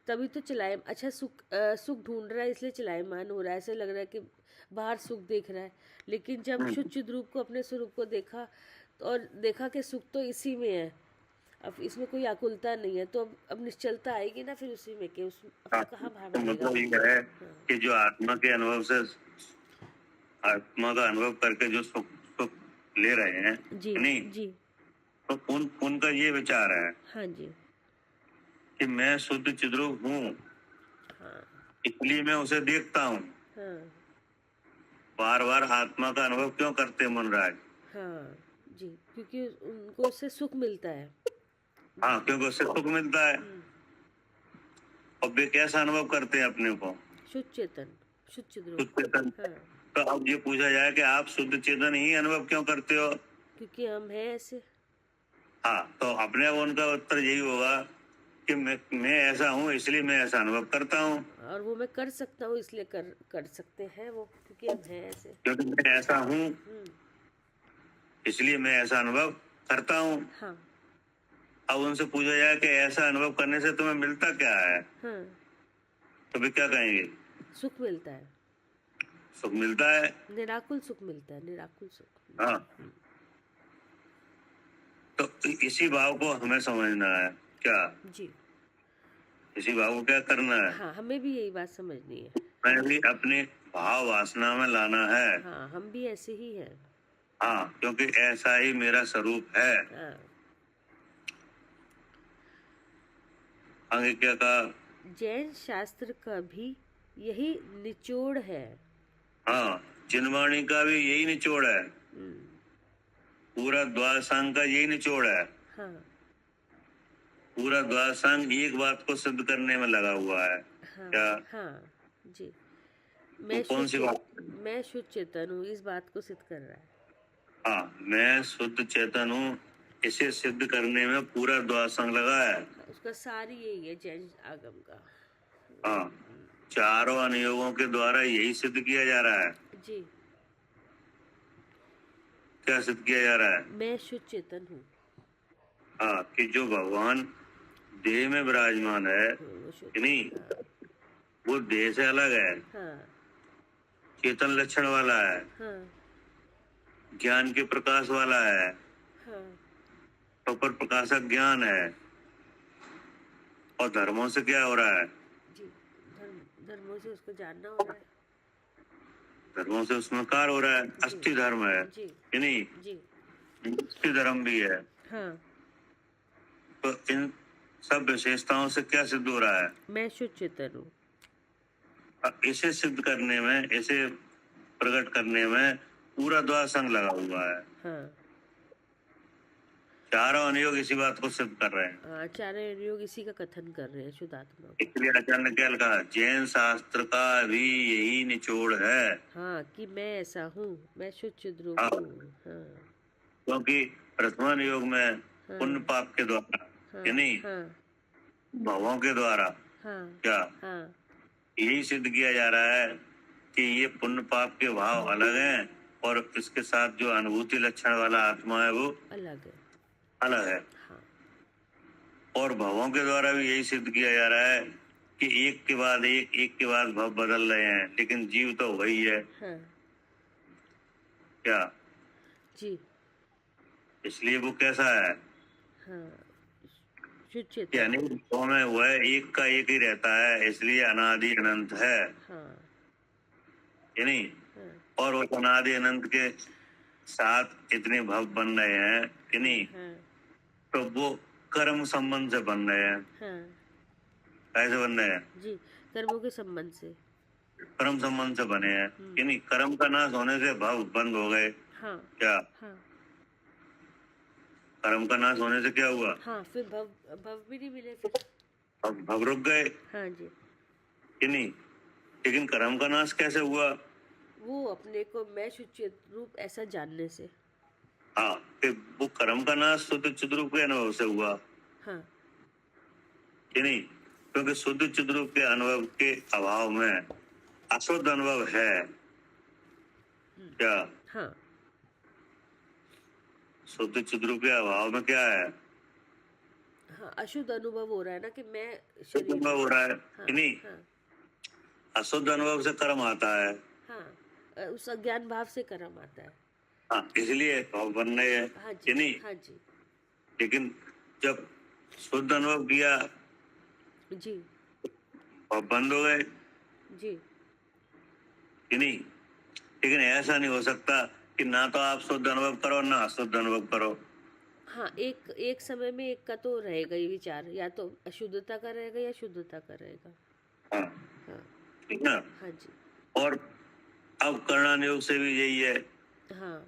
तभी तो अच्छा, सुख ढूंढ रहा है इसलिए चलायमान हो रहा है, ऐसे लग रहा है कि बाहर सुख देख रहा है, लेकिन जब शुद्ध रूप को, अपने स्वरूप को देखा, तो और देखा कि सुख तो इसी में है, अब इसमें कोई आकुलता नहीं है, तो अब निश्चलता आएगी ना फिर उसी में, कि उस हाँ, कहाँ तो भागेगा। मतलब ये है कि जो आत्मा के अनुभव से आत्मा का अनुभव करके जो सुख सुख ले रहे हैं, जी नहीं, जी। तो उनका ये विचार है हाँ जी। कि मैं शुद्ध चिद्रूप हूँ, हाँ इसलिए मैं उसे देखता हूँ। हाँ बार बार आत्मा का अनुभव क्यों करते हैं मुनराज? हाँ जी, क्योंकि उनको उससे सुख मिलता है। हाँ, क्योंकि उससे सुख मिलता है। हम्म, और वे कैसा अनुभव करते हैं अपने को? शुद्ध चेतन, शुद्ध शुद्ध चिद्रूप। चेतन। हाँ, तो अब ये पूछा जाए कि आप शुद्ध चेतन ही अनुभव क्यों करते हो? क्योंकि हम हैं ऐसे। हाँ, तो अपने आप उनका उत्तर यही होगा कि मैं ऐसा हूँ, इसलिए मैं ऐसा अनुभव करता हूँ। और वो मैं कर सकता हूँ, इसलिए कर सकते हैं वो, क्योंकि हम हैं ऐसे। क्योंकि मैं ऐसा हूँ, इसलिए मैं ऐसा अनुभव करता हूँ। हाँ अब उनसे पूछा जाए कि ऐसा अनुभव करने से तुम्हें मिलता क्या है, हाँ, तो वे क्या कहेंगे? सुख मिलता है, सुख मिलता है। निराकुल सुख मिलता है, निराकुल सुख। हाँ, तो इसी भाव को हमें समझना है। क्या? जी इसी भाव को क्या करना है? हाँ, हमें भी यही बात समझनी है। हमें भी अपने भाव वासना में लाना है। हाँ, हम भी ऐसे ही हैं। हाँ, क्योंकि ऐसा ही मेरा स्वरूप है। हाँ, आगे क्या कहा? जैन शास्त्र का भी यही निचोड़ है। हाँ, चिन्मणि का भी यही निचोड़ है। हम्म, पूरा द्वादशांग का यही निचोड़ है। हाँ पूरा द्वादशांग एक बात को सिद्ध करने में लगा हुआ है। हाँ क्या? हाँ जी। वो कौन सी बात? मैं शुद्ध चेतन हूँ, इस बात को सिद्ध कर रहा है। हाँ, मैं शुद्ध चेतन हूँ, इसे सिद्ध करने में पूरा द्वादशांग लगा है। हाँ, उसका सार यही है जैन आगम का। हाँ, चारों अनुयोगों के द्वारा यही सिद्ध किया जा रहा है। जी, क्या सिद्ध किया जा रहा है? मैं शुद्ध चेतन हूँ। हाँ, कि जो भगवान देह में विराजमान है, वो शुद्ध। कि नहीं, वो देह से अलग है, हाँ चेतन लक्षण वाला है, हाँ ज्ञान के प्रकाश वाला है, हाँ प्रॉपर प्रकाशक ज्ञान है। और धर्मों से क्या हो रहा है? जी, धर्मों से उसको जानना हो रहा है। धर्मों से उसमें कार्य हो रहा है। अस्थि धर्म है, जी कि नहीं, जी। अस्थि धर्म भी है। हाँ, तो इन सब विशेषताओं से क्या सिद्ध हो रहा है? मैं शुद्ध चेतन हूँ। अब इसे सिद्ध करने में, इसे प्रकट करने में पूरा द्वादशांग लगा हुआ है। हाँ चारों अनुयोग इसी बात को सिद्ध कर रहे हैं। हाँ, चारों योग इसी का कथन कर रहे हैं, शुद्धात्मा का। इसलिए आचार्य ने क्या कहा? जैन शास्त्र का भी यही निचोड़ है। हाँ, कि मैं ऐसा हूँ, मैं शुद्ध चिद्रूप हाँ, हूँ। हाँ क्योंकि प्रथम योग में हाँ पुण्य पाप के द्वारा, हाँ कि नहीं, हाँ भावों के द्वारा हाँ क्या हाँ यही सिद्ध किया जा रहा है कि ये पुण्य पाप के भाव अलग हैं, और इसके साथ जो अनुभूति लक्षण वाला आत्मा है वो अलग है। अलग है। हाँ और भावों के द्वारा भी यही सिद्ध किया जा रहा है कि एक के बाद एक के बाद भाव बदल रहे हैं, लेकिन जीव तो वही है। हाँ क्या? जी। इसलिए वो कैसा है? हाँ, शुद्ध चेतन। यानी भाव में वह एक का एक ही रहता है, इसलिए अनादि अनंत है, हाँ कि नहीं। हाँ और वो अनादि अनंत के साथ इतने भाव बन रहे हैं, कि नहीं, हाँ तो वो कर्म संबंध से बन रहे हैं। हाँ कैसे बन रहे हैं? जी, कर्मों के संबंध से। कर्म संबंध से बने हैं, कि नहीं। कर्म का नाश होने से भाव बंद हो गए। हाँ क्या? हाँ कर्म का नाश होने से क्या हुआ? हाँ, फिर भव भव भी नहीं मिले फिर। अब भव रुक गए, हाँ जी, कि नहीं। लेकिन कर्म का नाश कैसे हुआ? वो अपने को मैं शुद्ध चिद्रूप ऐसा जानने से। हाँ, फिर वो कर्म का नाश शुद्ध चिद्रूप के अनुभव से हुआ, हाँ कि नहीं। क्योंकि शुद्ध चिद्रूप के अनुभव के अभाव में अशुद्ध अनुभव है। क्या? हाँ शुद्ध चिद्रूप के अभाव में क्या है? हाँ, अशुद्ध अनुभव हो रहा है ना कि मैं शुद्ध शरीर। अनुभव हो रहा है, हाँ कि नहीं। हाँ अशुद्ध अनुभव से कर्म आता है। हाँ, उस अज्ञान भाव से कर्म आता है। हाँ, इसलिए भाव बन रहे हैं, हाँ कि जी नहीं। हाँ जी लेकिन जब शुद्ध अनुभव किया, जी भाव बंद हो गए, जी कि नहीं। लेकिन ऐसा नहीं हो सकता कि ना तो आप शुद्ध अनुभव करो ना अशुद्ध अनुभव करो। हाँ, एक एक समय में एक का तो रहेगा ही विचार, या तो अशुद्धता का रहेगा या शुद्धता का रहेगा। हाँ, हाँ। ठीक ना। हाँ जी। और अब कर्णन योग से भी यही है हाँ।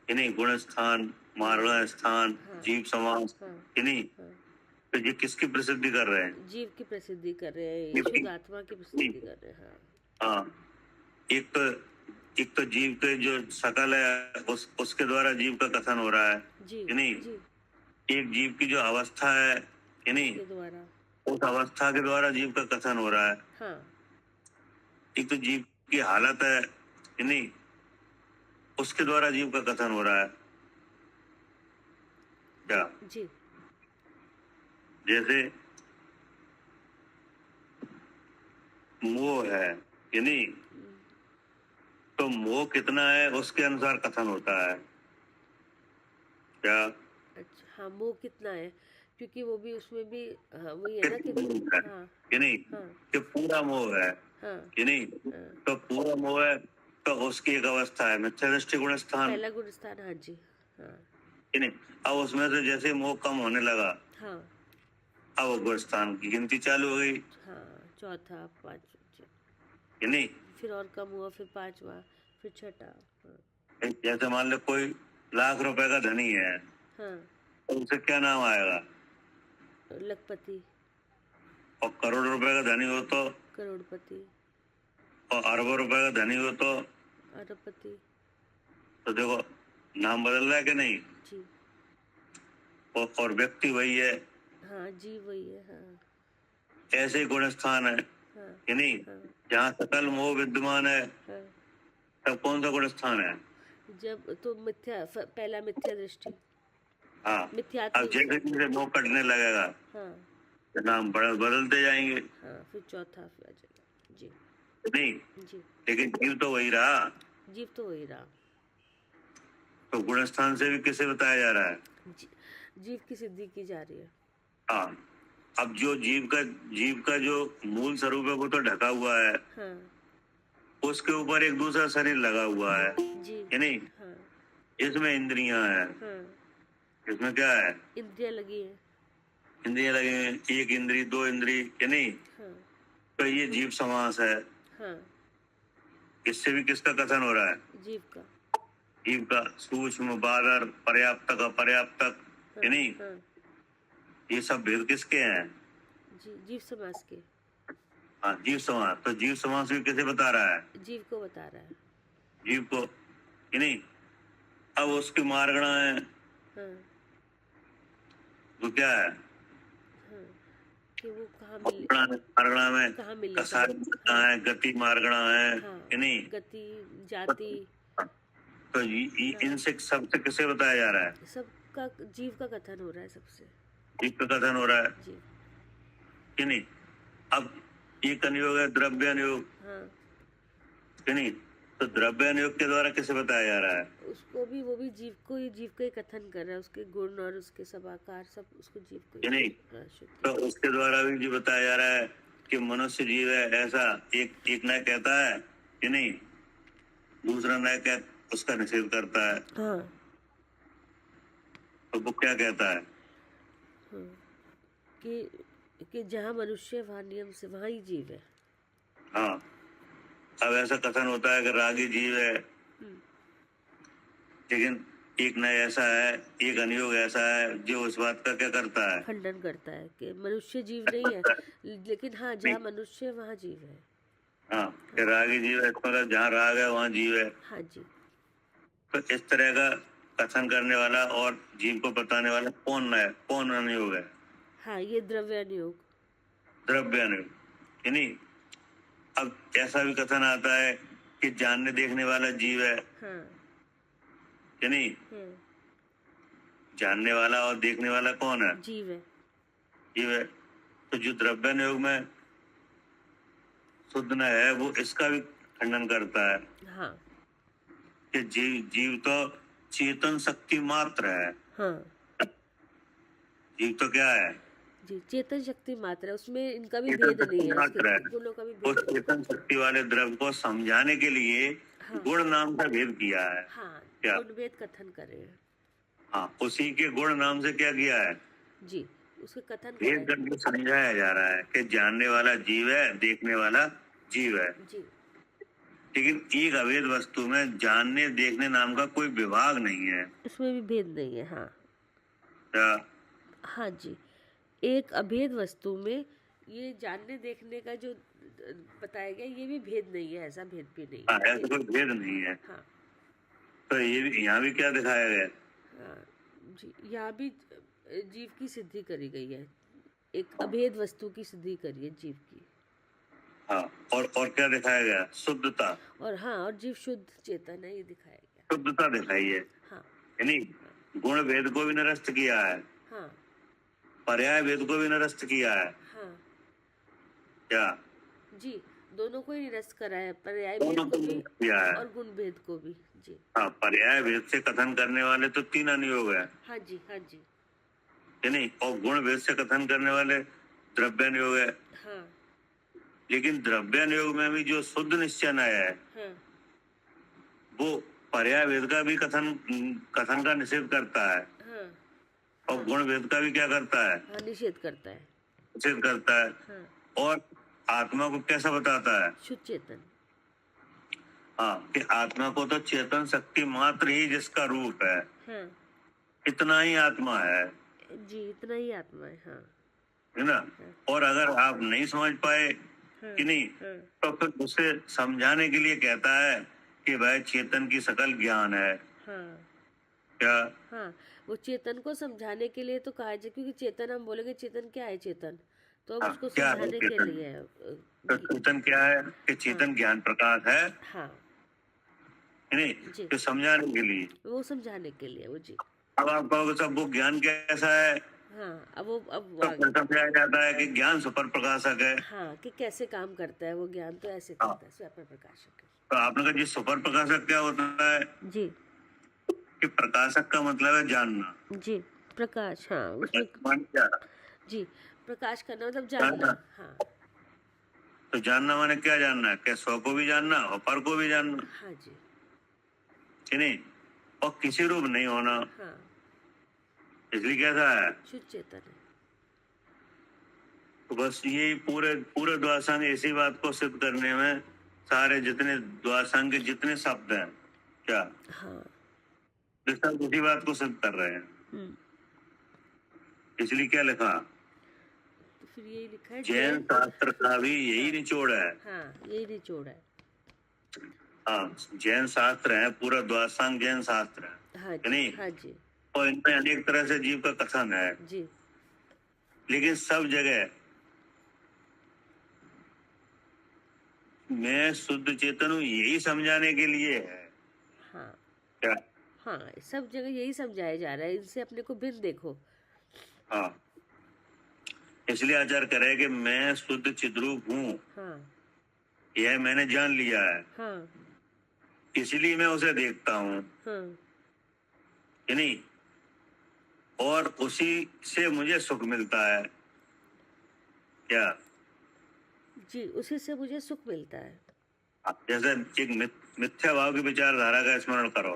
कि नहीं, गुण स्थान, मारण स्थान, हाँ। जीव समास, हाँ। कि नहीं, हाँ। तो ये किसकी प्रसिद्धि कर रहे हैं? जीव की प्रसिद्धि कर रहे हैं, ये शुद्ध आत्मा की प्रसिद्धि कर रहे हैं। हाँ। हाँ, एक तो जीव के जो सकल है उसके द्वारा जीव का कथन हो रहा है जी कि नहीं। जी। एक जीव की जो अवस्था है कि नहीं, के द्वारा। उस अवस्था के द्वारा जीव का कथन हो रहा है। हाँ। एक तो जीव की हालत है कि नहीं, उसके द्वारा जीव का कथन हो रहा है। क्या? जी। जैसे मोह है कि नहीं, तो मोह कितना है उसके अनुसार कथन होता है। क्या? अच्छा, हाँ, मोह कितना है, क्योंकि वो भी उसमें भी, हाँ, वही है ना कि हाँ। कि नहीं, हाँ। कि पूरा मोह है हाँ। कि नहीं, हाँ। तो पूरा मोह है तो उसकी एक अवस्था है मिथ्या दृष्टि गुण स्थान पहला गुण स्थान। हाँ जी। हाँ। कि नहीं। अब उसमें से जैसे मोह कम होने लगा, हाँ। अब वो गुण स्थान की गिनती चालू हो गई हाँ, चौथा, पांचवा, कि नहीं। फिर और कम हुआ, फिर पांचवा, फिर छठा। हाँ। जैसे मान लो कोई लाख रुपए का धनी है, हाँ। तो उसे क्या नाम आएगा? लखपति। और करोड़ रुपए का धनी हो करोड़पति। और अरबों रुपए का धनी हो अरबपति। तो देखो नाम बदल रहा है कि नहीं। जी। और व्यक्ति वही है। हाँ जी, वही है। हाँ। ऐसे ही गुण स्थान है हाँ। कि नहीं, हाँ। जहाँ सकल मोह विद्यमान है हाँ। तब कौन सा गुण स्थान है? जब तो पहला मिथ्या दृष्टि, हाँ, अब मिथ्यात्व। जैसे जैसे मोह कटने लगेगा हाँ। तो नाम बदलते जाएंगे। हाँ, फिर चौथा फिर आ जाएगा। जी। नहीं, जी। लेकिन जीव तो वही रहा। जीव तो वही रहा। तो गुण स्थान से भी किसे बताया जा रहा है? जीव की सिद्धि की जा रही है। हाँ, अब जो जीव का जो मूल स्वरूप है वो तो ढका हुआ है। हाँ। उसके ऊपर एक दूसरा शरीर लगा हुआ है जी। कि नहीं। हाँ। इसमें इंद्रियां हैं। हाँ। इसमें क्या है? इंद्रियां लगी है। इंद्रियां लगी हैं, एक इंद्री दो इंद्री कि नहीं। हाँ। तो ये जीव समास है। हाँ। इससे भी किसका कथन हो रहा है? जीव का। जीव का सूक्ष्म बादर पर्याप्तक अपर्याप्तक कि हाँ। नहीं, हाँ। ये सब भेद किसके हैं? जी, जीव समास के। हाँ, जीव समास। तो जीव समास भी किसे बता रहा है? जीव को बता रहा है। जीव को कि नहीं। अब उसकी मार्गणा है, हाँ। वो क्या है? हाँ, कि वो कहाँ मिले, मार्गणा में कहाँ मिले कसार सब। हाँ। है, गति मार्गणा है हाँ, कि नहीं। गति, जाति, तो इनसे सबसे किसे बताया जा रहा है? सबका जीव का कथन हो रहा है सबसे। जीव का कथन हो रहा है जी। कि नहीं। अब ये कनियोग है द्रव्यानुयोग हाँ। कि नहीं, तो द्रव्यानुयोग के द्वारा किसे बताया जा रहा है? उसको भी, वो भी जीव को ही कथन कर रहा है, उसके गुण और उसके सब आकार सब उसको जीव को कि नहीं। हाँ, तो उसके द्वारा भी जो बताया जा रहा है कि मनुष्य जीव है, ऐसा एक नय कहता है कि नहीं, दूसरा नय उसका निषेध करता है। हाँ। तो वो क्या कहता है? हाँ, कि जहाँ मनुष्य वहाँ नियम से, वहाँ ही जीव है। हाँ, अब ऐसा कथन होता है कि रागी जीव है, लेकिन एक नय ऐसा है, एक अनुयोग ऐसा है जो उस बात का क्या करता है? खंडन करता है कि मनुष्य जीव नहीं है, लेकिन हाँ, जहाँ मनुष्य है वहाँ जीव है। हाँ, कि रागी जीव है, मतलब जहाँ राग है वहाँ जीव है। हाँ जी। तो इस तरह का कथन करने वाला और जीव को बताने वाला कौन है, कौन अनुयोग है? हाँ, ये द्रव्यानुयोग। द्रव्य अनुयोग कि नहीं। अब ऐसा भी कथन आता है कि जानने देखने वाला जीव है हाँ। कि नहीं। जानने वाला और देखने वाला कौन है? जीव है। जीव है। तो जो द्रव्यानुयोग में शुद्ध न है वो इसका भी खंडन करता है। हाँ। कि जीव तो चेतन शक्ति मात्र है। हाँ। जीव तो क्या है? जी, चेतन शक्ति मात्र है, उसमें इनका भी भेद नहीं है, मात्र है। गुणों का भी उस भेद। चेतन शक्ति वाले द्रव्य को समझाने के लिए हाँ गुण नाम का भेद किया है। हाँ, क्या? गुणभेद कथन करे हैं। हाँ, उसी के गुण नाम से क्या किया है? जी, उसके कथन भेद कराए। करके समझाया जा रहा है कि जानने वाला जीव है, देखने वाला जीव है, जी लेकिन एक अभेद वस्तु में जानने देखने नाम का कोई विभाग नहीं है। इसमें भी भेद नहीं है। हाँ क्या? हाँ जी, एक अभेद वस्तु में ये जानने देखने का जो बताया गया ये भी भेद नहीं है, ऐसा भेद भी नहीं हाँ, है। ऐसा कोई भेद नहीं है। हाँ तो ये भी यहाँ भी क्या दिखाया गया? हाँ जी, यहाँ भी जीव की सिद्धि करी गई है, एक अभेद वस्तु की सिद्धि करी है जीव की। हाँ, और क्या दिखाया गया? शुद्धता। और हाँ, और जीव शुद्ध चेतन है, ये दिखाया गया। शुद्धता दिखाई है, हाँ यानी गुण भेद को भी निरस्त किया है, हाँ पर्याय भेद को भी निरस्त किया है। हाँ क्या? जी, दोनों को ही निरस्त करा है, पर्याय दोनों भेद को को भी निरस्त किया है। और गुण भेद को भी। जी हाँ, पर्याय भेद से कथन करने वाले तो तीन अनुयोग है, हाँ जी हाँ जी यानी, और गुण भेद से कथन करने वाले द्रव्यानुयोग है। हाँ लेकिन द्रव्यानुयोग में भी जो शुद्ध निश्चय आया है हाँ वो पर्याय भेद का भी कथन का निषेध करता है, हाँ और गुण भेद का भी क्या करता है? हाँ, निषेध करता है। निषेध करता है। हाँ, और आत्मा को कैसा बताता है? शुद्ध चेतन। हाँ, कि आत्मा को तो चेतन शक्ति मात्र ही जिसका रूप है, हाँ इतना ही आत्मा है जी, इतना ही आत्मा है। हाँ है ना? और अगर आप नहीं समझ पाए हाँ कि नहीं, हाँ तो फिर उसे समझाने के लिए कहता है कि भाई चेतन की सकल ज्ञान है। हाँ क्या? हाँ, वो चेतन को समझाने के लिए तो कहा जाए, क्योंकि चेतन हम बोलेंगे चेतन क्या है चेतन, तो अब हाँ, उसको क्या है समझाने के चेतन? लिए है। तो चेतन क्या है? कि चेतन ज्ञान प्रकाश है, हाँ नहीं, जी, तो समझाने के लिए। वो समझाने के लिए वो। जी अब आप कहोगे सब वो ज्ञान कैसा है, हाँ, अब वो तो आगे। फिर समझाया जाता है कि ज्ञान सुपर प्रकाशक है। हाँ, कि कैसे काम करता है वो ज्ञान, तो ऐसे हाँ। करता है, स्वयं प्रकाशक है। तो आपने कहा जी सुपर प्रकाशक क्या होता है? जी कि प्रकाशक का मतलब है जानना। जी, प्रकाश। हाँ, उसमें मान क्या? जी, प्रकाश करना मतलब जानना। हाँ तो जानना माने क्या जानना है? कि स्व को भी जानना और पर को भी जानना, हाँ जी कि नहीं, और किसी रूप नहीं होना, हाँ, इसलिए कैसा है? शुद्ध चेतन है। तो बस यही पूरे पूरे द्वासांग इसी बात को सिद्ध करने में सारे जितने द्वासांग के जितने शब्द हैं, क्या हाँ ये सब उसी बात को सिद्ध कर रहे हैं। इसलिए क्या लिखा? तो फिर यही लिखा है जैन शास्त्र का भी यही निचोड़ है। हाँ, यही निचोड़ है। हाँ, जैन शास्त्र है, पूरा द्वासांग जैन शास्त्र है, हाँ कि जी नहीं? हाँ जी और इनमें अनेक तरह से जीव का कथन है, जी लेकिन सब जगह मैं शुद्ध चेतन हूँ यही समझाने के लिए है। हाँ क्या? हाँ, सब जगह यही समझाया जा रहा है, इनसे अपने को भिन्न देखो। हाँ, इसलिए आचार्य कह रहे हैं कि मैं शुद्ध चिद्रूप हूँ, हाँ यह मैंने जान लिया है, हाँ इसलिए मैं उसे देखता हूँ, हाँ कि नहीं, और उसी से मुझे सुख मिलता है। क्या? जी, उसी से मुझे सुख मिलता है। जैसे एक मिथ्या भाव की विचारधारा का स्मरण करो,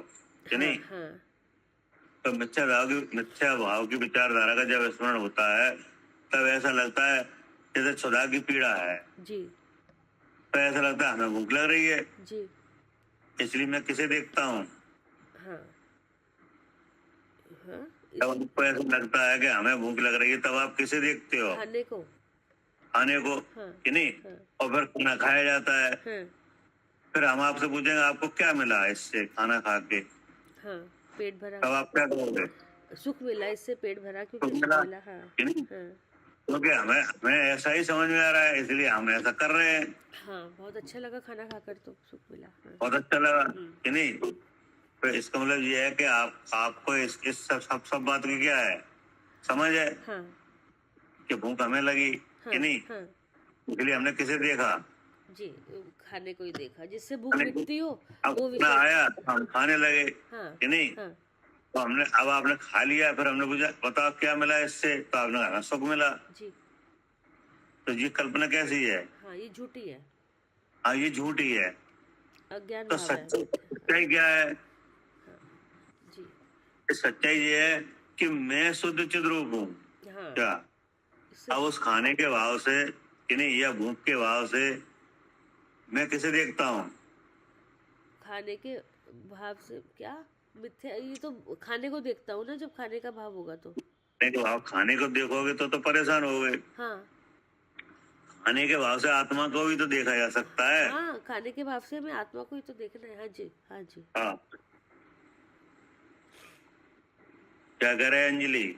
कि नहीं, हाँ तो मिथ्या भाव की विचारधारा का जब स्मरण होता है तब ऐसा लगता है जैसे क्षुधा की पीड़ा है, जी तो ऐसा लगता है हमें भूख लग रही है, जी इसलिए मैं किसे देखता हूँ। हाँ हाँ, जब आपको ऐसा लगता है कि हमें भूख लग रही है तब आप किसे देखते हो? खाने को। खाने को, हाँ कि नहीं, हाँ और फिर खाना खाया जाता है, हाँ फिर हम आपसे पूछेंगे आपको क्या मिला इससे खाना खा के, हाँ, पेट भरा, तब आप क्या करोगे? सुख मिला, इससे पेट भरा, क्योंकि सुख सुख मिला, मिला। हाँ कि नहीं, हाँ क्योंकि हमें ऐसा ही समझ में आ रहा है इसलिए हम ऐसा कर रहे हैं। हाँ, बहुत अच्छा लगा खाना खाकर, तो सुख मिला। हाँ बहुत अच्छा लगा, कि नहीं, तो इसका मतलब ये है कि आपको इस सब बात की क्या है, समझ है हाँ कि भूख हमें लगी, हाँ कि नहीं, हाँ इसलिए हमने किसे देखा? जी, खाने को ही देखा, जिससे भूख मिटती हो अब वो खाना विषय। आया हम खाने लगे, हाँ कि नहीं, हाँ तो अब आपने खा लिया, फिर हमने पूछा बताओ क्या मिला इससे, तो आपने कहा सुख मिला। जी तो ये कल्पना कैसी है? हाँ, ये झूठी है। हाँ, ये झूठी है। अज्ञान तो भाव है। सच्चाई क्या है? हाँ जी। सच्चाई ये है कि मैं शुद्ध चिद्रूप हूँ। हाँ क्या? इससे अब उस खाने के भाव से कि नहीं, या भूख के भाव से मैं किसे देखता हूँ? खाने के भाव से क्या मिथ्या, ये तो खाने को देखता हूँ ना, जब खाने का भाव होगा तो। नहीं तो आप खाने को देखोगे तो परेशान हो गए। हाँ खाने के भाव से आत्मा को भी तो देखा जा सकता है। हाँ, खाने के भाव से हमें आत्मा को ही तो देखना है। हाँ जी, हाँ जी। हाँ, क्या कह रहे हैं अंजलि?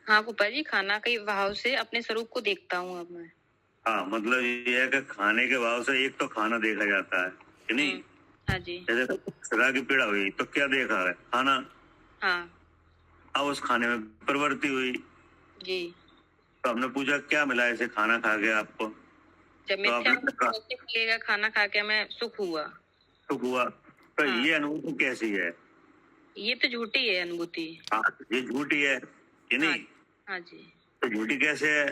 हाँ फूफा जी, खाना के भाव से अपने स्वरूप को देखता हूँ अब मैं। हाँ, मतलब ये है कि खाने के भाव से एक तो खाना देखा जाता है कि नहीं। हाँ जी। जैसे सदा की पीड़ा हुई तो क्या देखा है? खाना। हाँ अब उस खाने में प्रवृत्ति हुई जी। तो हमने पूछा क्या मिला इसे खाना खा के आपको? जब तो मिथ्या आपने कहा कैसे मिलेगा खाना खा के मैं सुख हुआ। सुख हुआ। तो हाँ, ये अनुभूति कैसी है? ये तो झूठी है अनुभूति। हाँ, ये झूठी है कि हाँ नहीं? हाँ जी, तो झूठी कैसे है?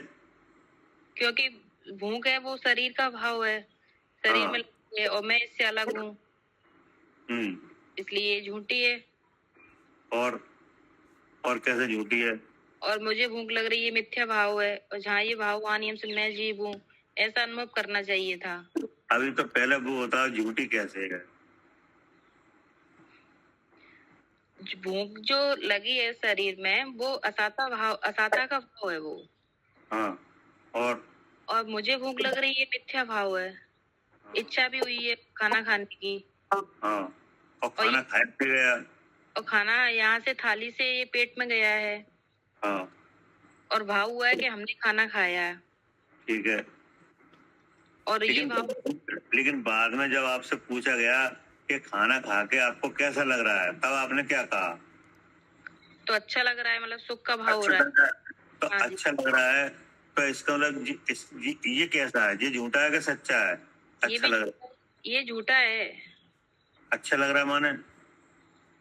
क्योंकि भूख है वो शरीर का भाव है, शरीर में हाँ। लगी है और मैं इससे अलग हूँ, हम्म। इसलिए ये झूठी है। और और कैसे झूठी है? और मुझे भूख लग रही है, मिथ्या भाव है, और जहाँ ये भाव वहाँ नियम से मैं जीव हूँ, ऐसा अनुभव करना चाहिए था। अभी तो पहले वो होता, झूठी कैसे है? भूख जो लगी है शरीर में वो असाता भाव, असाता का भाव है वो। हाँ। और मुझे भूख लग रही है, मिथ्या भाव है, इच्छा भी हुई है खाना खाने की। हाँ, और और खाना खाया भी गया। और खाना यहाँ से थाली से ये पेट में गया है, हाँ, और भाव हुआ है कि हमने खाना खाया है। ठीक है। और ये भाव लेकिन बाद में जब आपसे पूछा गया कि खाना खा के आपको कैसा लग रहा है, तब आपने क्या कहा? तो अच्छा लग रहा है, मतलब सुख का भाव हो अच्छा रहा लग रहा है। तो हाँ जी। अच्छा लग रहा है तो इसका मतलब ये कैसा है? ये झूठा है कि सच्चा है? ये अच्छा भी लग रहा है। ये झूठा है। अच्छा लग रहा है माने?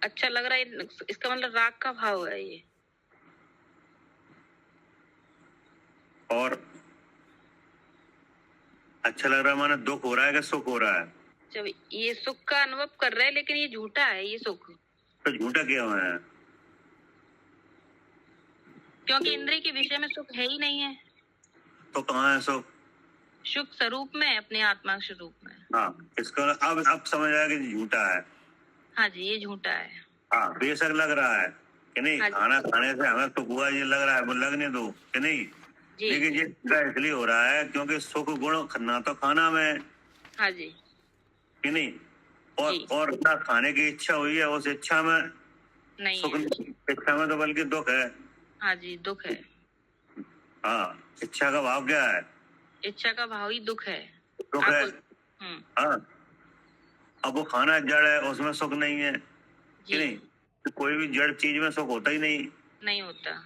अच्छा लग रहा है इसका मतलब राग का भाव है ये। और अच्छा लग रहा है माने दुख हो रहा है कि सुख हो रहा है? जब ये सुख का अनुभव कर रहे हैं, लेकिन ये झूठा है ये सुख, तो झूठा क्यों है? क्योंकि इंद्रिय के विषय में सुख है ही नहीं है। तो कहाँ है सुख? सुख स्वरूप में, अपने आत्मा स्वरूप में। हाँ, इसका अब समझ आया कि झूठा है। हाँ जी, ये झूठा है। हाँ, बेशक लग रहा है कि नहीं, हाँ जी। खाना खाने से हमें सुख हुआ, ये लग रहा है, वो लगने दो कि नहीं। जी लेकिन ये इसलिए हो रहा है क्योंकि सुख गुण ना तो खाना में हाँ जी कि नहीं, जी। और ना खाने की इच्छा हुई है, उस इच्छा में नहीं सुख है। नहीं, इच्छा में तो बल्कि दुख है। हाँ जी, दुख है। हाँ, इच्छा का भाव क्या है? इच्छा का भाव ही दुख है। दुख है। हाँ, अब वो खाना जड़ है, उसमें सुख नहीं है कि नहीं। तो कोई भी जड़ चीज में सुख होता ही नहीं। नहीं होता।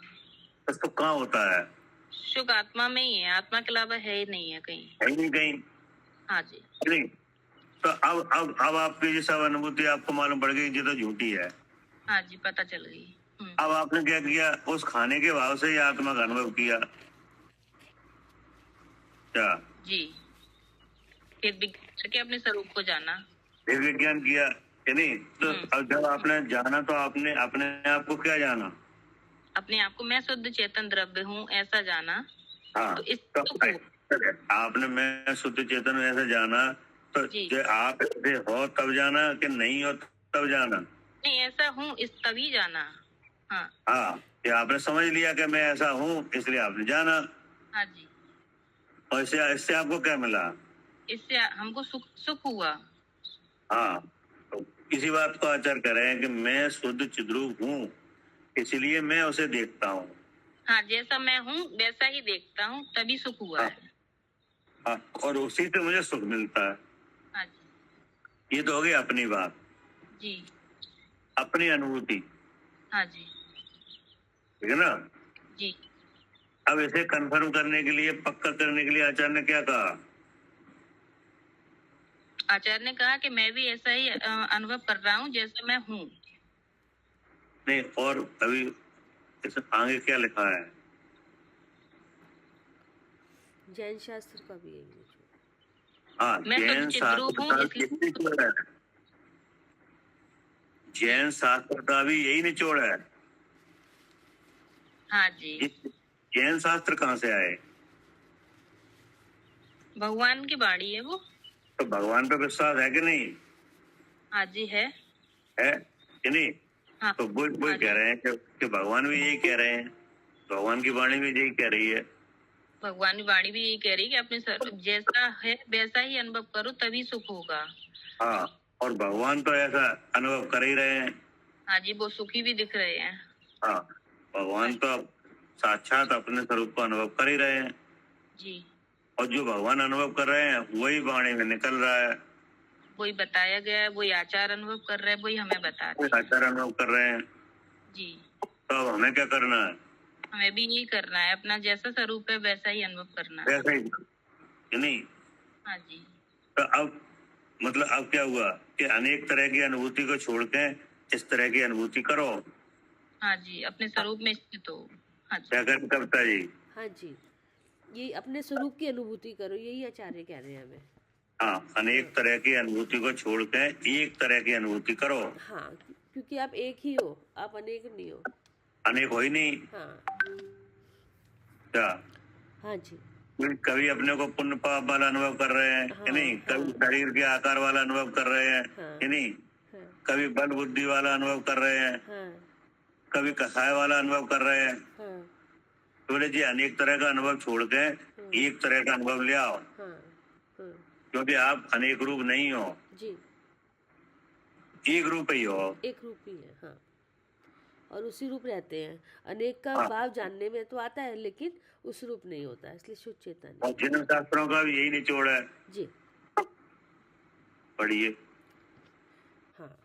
तो सुख कहाँ होता है? सुख आत्मा में ही है, आत्मा के अलावा है ही नहीं है कहीं। है ही नहीं कहीं। हाँ जी। नहीं, तो अब आपकी ये सब अनुभूति आपको मालूम पड़ गई, ये तो झूठी है। हाँ जी, पता चल गई। अब आपने क्या किया? उस खाने के भाव से ही आत्मा का अनुभव किया क्या? जी, फिर विज्ञान के अपने स्वरूप को जाना। फिर विज्ञान किया कि नहीं। तो अब जब आपने जाना तो आपने अपने आप को क्या जाना? अपने आप को मैं शुद्ध चेतन द्रव्य हूँ ऐसा जाना। हाँ, तो इस तो सुख को आपने मैं शुद्ध चेतन ऐसा जाना, तो जी। जो आप ऐसे हो तब जाना कि नहीं हो तब जाना? नहीं, ऐसा हूँ इस तभी जाना। हाँ हाँ, ये आपने समझ लिया कि मैं ऐसा हूँ, इसलिए आपने जाना। हाँ जी, और इससे इससे आपको क्या मिला? इससे हमको सुख हुआ। हाँ, तो इसी बात को आचार करें कि मैं शुद्ध चिद्रूप हूँ, इसलिए मैं उसे देखता हूँ। हाँ, जैसा मैं हूँ वैसा ही देखता हूँ, तभी सुख हुआ हाँ, है। हाँ, और उसी से मुझे सुख मिलता है। हाँ जी ये तो हो गई अपनी बात, जी। अपनी अनुभूति, हाँ जी ठीक है ना। जी। अब इसे कंफर्म करने के लिए, पक्का करने के लिए आचार्य ने क्या कहा? आचार्य ने कहा कि मैं भी ऐसा ही अनुभव कर रहा हूँ जैसा मैं हूँ। नहीं, और अभी इस आगे क्या लिखा है? जैन शास्त्र का भी यही है। हाँ, मैं जैन शुद्ध चिद्रूप हूँ, शास्त्र का इसलिए यही निचोड़ है। जैन शास्त्र का भी यही निचोड़ है। हाँ जी, ये जैन शास्त्र कहाँ से आए? भगवान की वाणी है वो। तो भगवान पे विश्वास है कि नहीं? हाँ जी, है। है कि नहीं? हाँ, तो वो हाँ कह जी, रहे हैं कि भगवान भी यही कह रहे हैं, भगवान की वाणी भी यही कह रही है। भगवान की वाणी भी यही कह रही है कि अपने जैसा है वैसा ही अनुभव करो, तभी सुख होगा। हाँ, और भगवान तो ऐसा अनुभव कर ही रहे हैं। हाँ जी, वो सुखी भी दिख रहे हैं। हाँ, भगवान तो अब साक्षात अपने स्वरूप को अनुभव कर ही रहे हैं, जी, और जो भगवान अनुभव कर रहे हैं वही वाणी में निकल रहा है, वही बताया गया है, वही आचार अनुभव कर रहे हैं, वही हमें बता रहे वही हैं। आचार अनुभव कर रहे हैं। जी, तो अब हमें क्या करना है? हमें भी यही करना है, अपना जैसा स्वरूप है वैसा ही अनुभव करना है। वैसा ही कि नहीं? हाँ जी, तो अब मतलब अब क्या हुआ कि अनेक तरह की अनुभूति को छोड़ के इस तरह की अनुभूति करो। हाँ जी, अपने स्वरूप में स्थित हो। हाँ क्या जी, कर कविता जी? हाँ जी, ये अपने स्वरूप की अनुभूति करो, यही आचार्य कह रहे हैं हमें। हाँ, अनेक तरह की अनुभूति को छोड़ के एक तरह की अनुभूति करो। हाँ, क्योंकि आप एक ही हो, आप अनेक नहीं हो। अनेक हो ही नहीं। हाँ, क्या हाँ जी, कभी अपने को पुण्य पाप वाला अनुभव कर रहे हैं कि नहीं? हाँ, कभी शरीर के आकार वाला अनुभव कर रहे हैं हाँ, कि नहीं? हाँ, कभी बल बुद्धि वाला अनुभव कर रहे हैं, हाँ, कभी कसाय वाला अनुभव कर रहे हैं। हाँ, तो बोले जी अनेक तरह का अनुभव छोड़ के एक तरह का अनुभव ले आओ, हाँ, हाँ, क्योंकि आप अनेक रूप नहीं हो, जी, एक रूप ही हो। एक रूप ही है। हाँ, और उसी रूप रहते हैं। अनेक का हाँ। भाव जानने में तो आता है, लेकिन उस रूप नहीं होता, इसलिए शुद्ध चेतन और जन्म शास्त्रों का भी यही निचोड़ है। जी। पढ़िए। हाँ,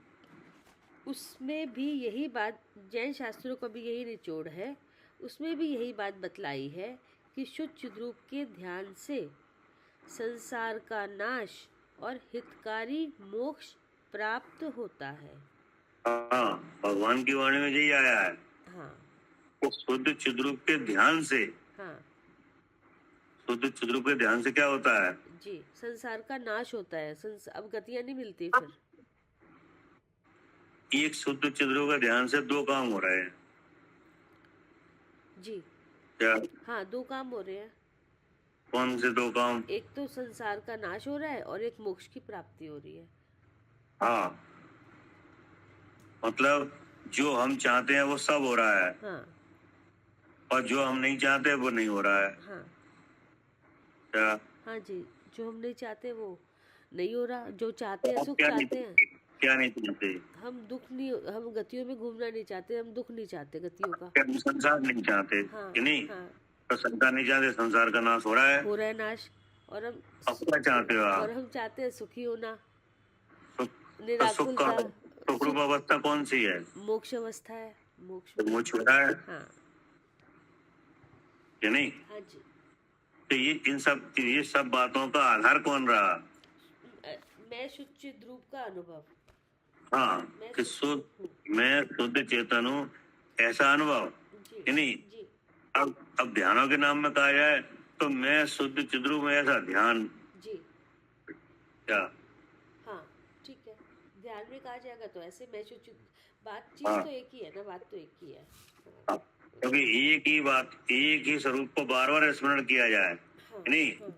उसमें भी यही बात, जैन शास्त्रों का भी यही निचोड़ है, उसमें भी यही बात बतलाई है कि शुद्ध चिद्रूप के ध्यान से संसार का नाश और हितकारी मोक्ष प्राप्त होता है। हाँ, भगवान की वाणी में यही आया है। हाँ, तो शुद्ध चिद्रूप के ध्यान से, हाँ, शुद्ध चिद्रूप के ध्यान से क्या होता है? जी, संसार का नाश होता है, अब गतियां नहीं मिलती फिर। एक शुद्ध चिद्रूप के ध्यान से दो काम हो रहे हैं। जी, क्या? हाँ, दो काम हो रहे हैं। कौन से दो काम? एक तो संसार का नाश हो रहा है और एक मोक्ष की प्राप्ति हो रही है। हाँ, मतलब जो हम चाहते हैं वो सब हो रहा है, हाँ, और जो हम नहीं चाहते वो नहीं हो रहा है। हाँ, क्या? हाँ जी, जो हम नहीं चाहते वो नहीं हो रहा, जो चाहते हैं आप सुख क्या चाहते नहीं, हैं। क्या नहीं चाहते? हम दुख नहीं, हम गतियों में घूमना नहीं चाहते, हम दुख नहीं चाहते गतियों का। क्या हम संसार नहीं चाहते हाँ, कि नहीं? हाँ, तो संसार नहीं चाहते, संसार का नाश हो रहा है। हो रहा है नाश, और हम अब क्या चाहते हो और आप? हम चाहते हैं सुखी होना, सुख का निराकुलता, सुख रूप अवस्था कौन सी है? मोक्ष अवस्था है, मोक्ष। तो वो छुड़ा है हाँ, कि नहीं? हाँ जी। तो ये सब बातों का आधार कौन रहा? मैं शुद्ध चिद्रूप का अनुभव। हाँ, मैं कि मैं शुद्ध चेतन हूँ, ऐसा अनुभव जी, कि नहीं? जी, अब ध्यानों के नाम में कहा जाए तो मैं शुद्ध चिद्रूप में ऐसा ध्यान। जी, क्या? हाँ, ठीक है, ध्यान में कहा जाएगा तो ऐसे मैं शुद्ध बातचीत हाँ। तो एक ही है ना, बात तो एक ही है। हाँ, क्योंकि एक ही बात, एक ही स्वरूप को बार बार स्मरण किया जाए, हाँ, नहीं? हाँ,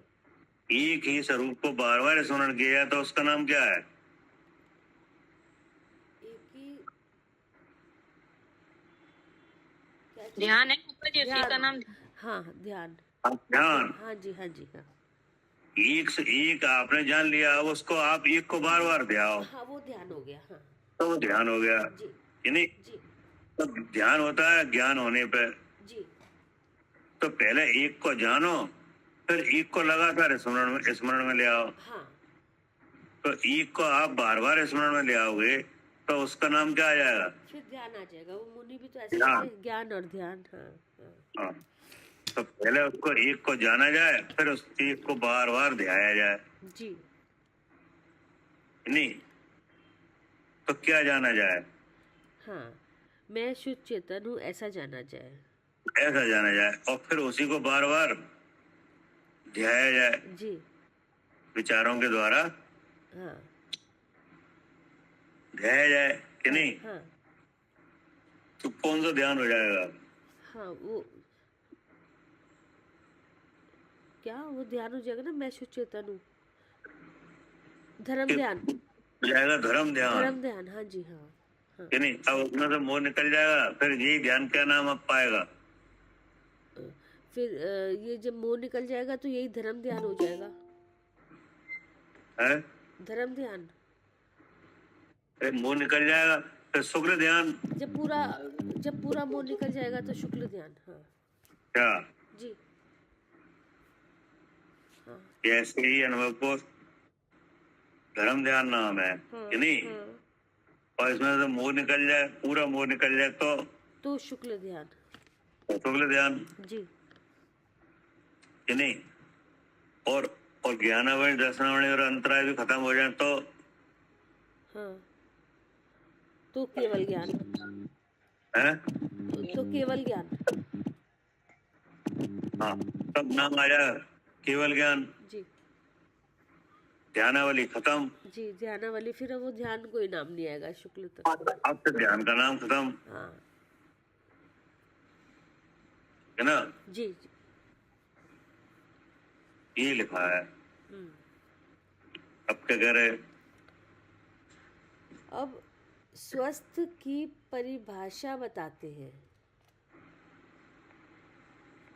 एक ही स्वरूप को बार बार स्मरण किया जाए तो उसका नाम क्या है? एक ही क्या चीज़? ध्यान है ऊपर जी, उसी का ध्यान। नाम। हाँ, ध्यान। ध्यान। हाँ जी, हाँ जी, हाँ, एक से एक आपने जान लिया, अब उसको आप एक को बार बार ध्याओ हाँ, वो ध्यान हो गया। हाँ, तो वो ध्यान हो गया जी, कि नहीं? जी, तो ध्यान होता है ज्ञान होने पे। जी, तो पहले एक को जानो, फिर एक को लगातार स्मरण में ले आओ। हाँ, तो एक को आप बार बार स्मरण में ले आओगे तो उसका नाम क्या आ जाएगा? फिर ध्यान आ जाएगा। वो मुनि भी तो ऐसे ध्यान। कहते हैं, ज्ञान और ध्यान। हाँ, हाँ, हाँ, तो पहले उसको एक को जाना जाए, फिर उस एक को बार बार ध्याया जाए, जी, नहीं? तो क्या जाना जाए? हाँ, मैं शुद्ध चेतन हूँ, ऐसा जाना जाए। ऐसा जाना जाए, और फिर उसी को बार बार ध्याया जाए। जी, विचारों के द्वारा हाँ ध्याया जाए कि नहीं, हाँ तो कौन सा ध्यान हो जाएगा? हाँ, वो क्या वो ध्यान हो जाएगा ना, मैं सुचेतन हूँ, धर्म कि ध्यान, हो जाएगा धर्म ध्यान धर्म ध्यान, हाँ जी, हाँ हाँ। कि नहीं। अब उसमें से मोह निकल जाएगा, फिर यही ध्यान क्या नाम अब पाएगा? फिर ये जब मोह निकल जाएगा तो यही धर्म ध्यान हो जाएगा, है धर्म ध्यान। मोह निकल जाएगा, फिर शुक्र ध्यान। जब पूरा मोह निकल जाएगा तो शुक्ल ध्यान, हाँ क्या जी, हाँ ऐसे ही अनुभव को धर्म ध्यान नाम है हाँ कि नहीं। हाँ, और इसमें से मोह निकल जाए, पूरा मोह निकल जाए तो शुक्ल ध्यान, शुक्ल ध्यान जी कि नहीं। और ज्ञानावय दर्शनावय और अंतराय भी खत्म हो जाए हाँ, तो केवल ज्ञान, है। तो केवल ज्ञान, हाँ, तब नाम आ जाएगा केवल ज्ञान। जी ध्यानावली खत्म, जी, ध्यानावली, फिर वो ध्यान कोई नाम नहीं आएगा शुक्ल तक, अब तो ध्यान का नाम खत्म हाँ है ना। जी जी, ये लिखा है। हम्म। अब क्या कह रहे? अब स्वस्थ की परिभाषा बताते हैं।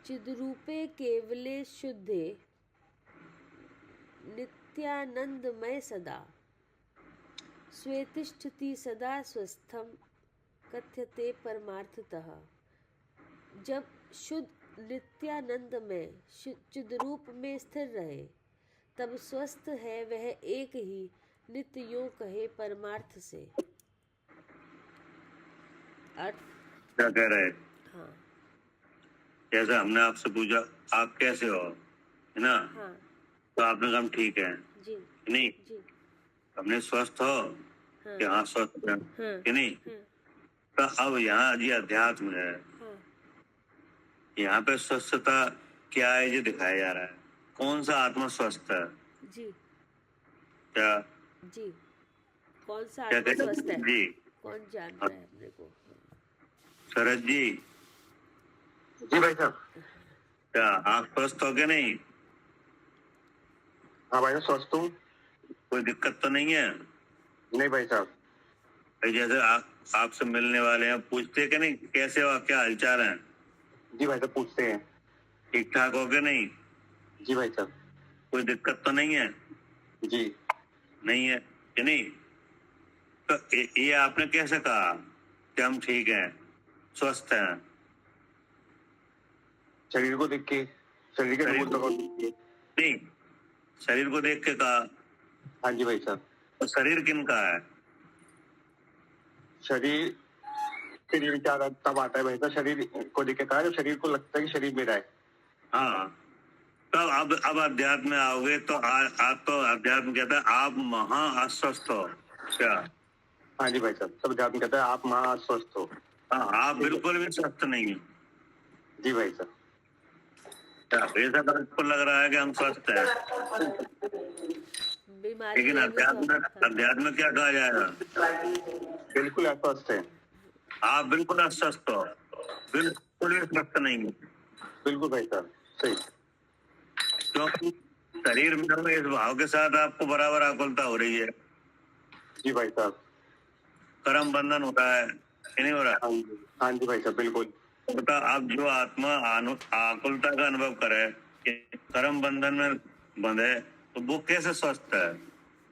चिद्रूपे केवले शुद्धे नित्यानंदमय सदा स्वेतिष्ठति सदा स्वस्थम कथ्यते परमार्थतः। जब शुद्ध नित्यानंद में चिद्रूप में स्थिर रहे तब स्वस्थ है वह एक ही, नित्य यूं कहे परमार्थ से। अर्थ, क्या कह रहे? हाँ जैसा हमने आपसे पूछा आप कैसे हो, है ना, हाँ तो आपने कहा हम ठीक है जी कि नहीं। जी, हमने स्वस्थ हो हाँ कि हाँ स्वस्थ है हाँ कि नहीं। हाँ तो अब यहाँ ये अध्यात्म है, हाँ, यहाँ पे स्वस्थता क्या है ये दिखाया जा रहा है। कौन सा आत्मा स्वस्थ है? जी क्या जी, कौन सा क्या आत्मा कहते स्वस्थ है, हैं जी? कौन जान रहा है अपने को। शरद जी, जी भाई साहब। क्या आप स्वस्थ हो क्या नहीं? हाँ भाई साहब, स्वस्थ हूँ। कोई दिक्कत तो नहीं है? नहीं भाई साहब। भाई जैसे आपसे मिलने वाले हैं, पूछते कि नहीं कैसे हो, क्या हालचाल है, जी भाई साहब, पूछते हैं। ठीक ठाक हो क्या नहीं? जी भाई साहब। कोई दिक्कत तो नहीं है? जी नहीं है कि नहीं। तो ये आपने कैसे कहा कि हम ठीक हैं, स्वस्थ हैं? शरीर को देख के, शरीर के शरीर सबूत को को देख के। नहीं, शरीर को देख के कहा। हाँ जी भाई साहब। तो शरीर किन का है? शरीर के लिए विचार तब आता है भाई साहब, शरीर को देख के कहा जब शरीर को लगता है कि शरीर मेरा है। हाँ, तब अब अध्यात्म में आओगे तो आप तो अध्यात्म कहता है आप महा अस्वस्थ हो। क्या? हाँ जी भाई साहब, सब अध्यात्म कहता है आप महा स्वस्थ हो। हाँ, आप बिल्कुल भी स्वस्थ नहीं है। जी भाई साहब। क्या ऐसा आपको लग रहा है कि हम स्वस्थ हैं, बीमारी लेकिन है वो तो, अध्यात्म में क्या कहा जाएगा? बिल्कुल अस्वस्थ है। आप बिल्कुल अस्वस्थ हो, बिल्कुल भी स्वस्थ नहीं है। बिल्कुल भाई साहब, सही। क्योंकि शरीर में इस भाव के साथ आपको बराबर आकुलता हो रही है, जी भाई साहब। कर्म बंधन होता है कि नहीं हो रहा? हाँ जी भाई साहब, बिल्कुल। होता। अब जो आत्मा आकुलता का अनुभव करे कि कर्म बंधन में बंधे, तो वो कैसे स्वस्थ है?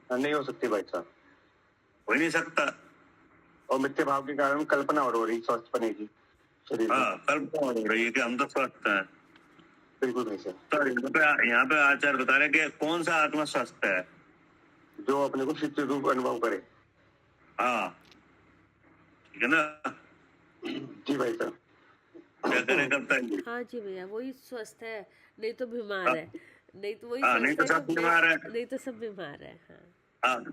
नहीं हो सकती भाई साहब। हो ही नहीं सकता। और मिथ्या भाव के कारण कल्पना और हो रही स्वस्थ बने की शरीर में। हाँ, कल्पना हो रही है कि हम तो स्वस्थ हैं। बिल्कुल भाई साहब। तो यहाँ पे आचार्य बता रहे कि कौन सा आत्मा स्वस्थ है? जो अपने को चित्त रूप अनुभव करे। हाँ, ठीक है ना। जी भाई साहब। क्या करें कब तक? हाँ जी भैया, वही स्वस्थ है, नहीं तो बीमार है, नहीं तो वही हाँ, नहीं तो स्वस्थ है सब बीमार है। नहीं तो सब बीमार है, हाँ हाँ,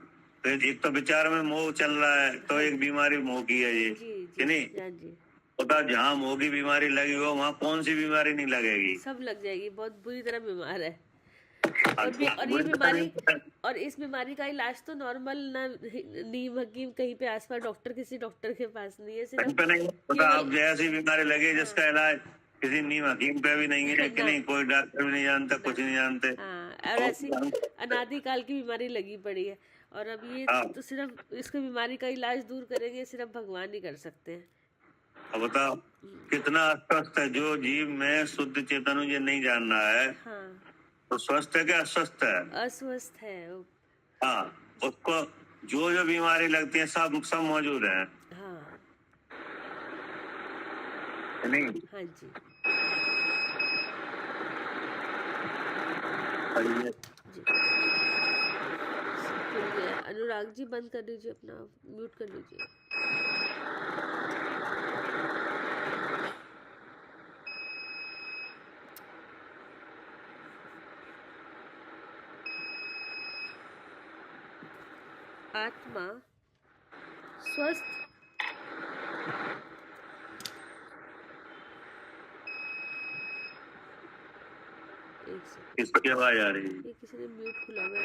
तो एक तो विचार में मोह चल रहा है, तो एक बीमारी मोह की है ये, जी कि जी, नहीं। हाँ जी, पता जहाँ मोह की बीमारी लगी हो वहाँ कौन सी बीमारी नहीं लगेगी? सब लग जाएगी, बहुत बुरी तरह बीमार है। और ये बीमारी और इस बीमारी का इलाज तो नॉर्मल ना, नीम हकीम कहीं पे आसपास डॉक्टर, किसी डॉक्टर के पास नहीं है, सिर्फ पे नहीं पता। आप जैसी बीमारी लगे हाँ। जिसका इलाज किसी नीम हकीम पे भी नहीं है कि ना। नहीं, कोई डॉक्टर भी नहीं जानता, कुछ नहीं जानते। हाँ, और ऐसी अनादिकाल की बीमारी लगी पड़ी है। और अब ये हाँ। तो सिर्फ इसको बीमारी का इलाज दूर करेंगे, सिर्फ भगवान ही कर सकते हैं। अब बताओ कितना अस्वस्थ है जो जीव में शुद्ध चेतन हूँ ये नहीं जान रहा है, हाँ, तो स्वस्थ है क्या अस्वस्थ है? अस्वस्थ है हाँ, उसको जो जो बीमारी लगती है सब सब मौजूद है। हाँ, नहीं हाँ जी, सही है। जी। खुल गया। अनुराग जी बंद कर दीजिए, अपना म्यूट कर लीजिए। आत्मा स्वस्थ एक सेकंड, किसकी आवाज आ रही है? ये किसी ने म्यूट खुला हुआ है।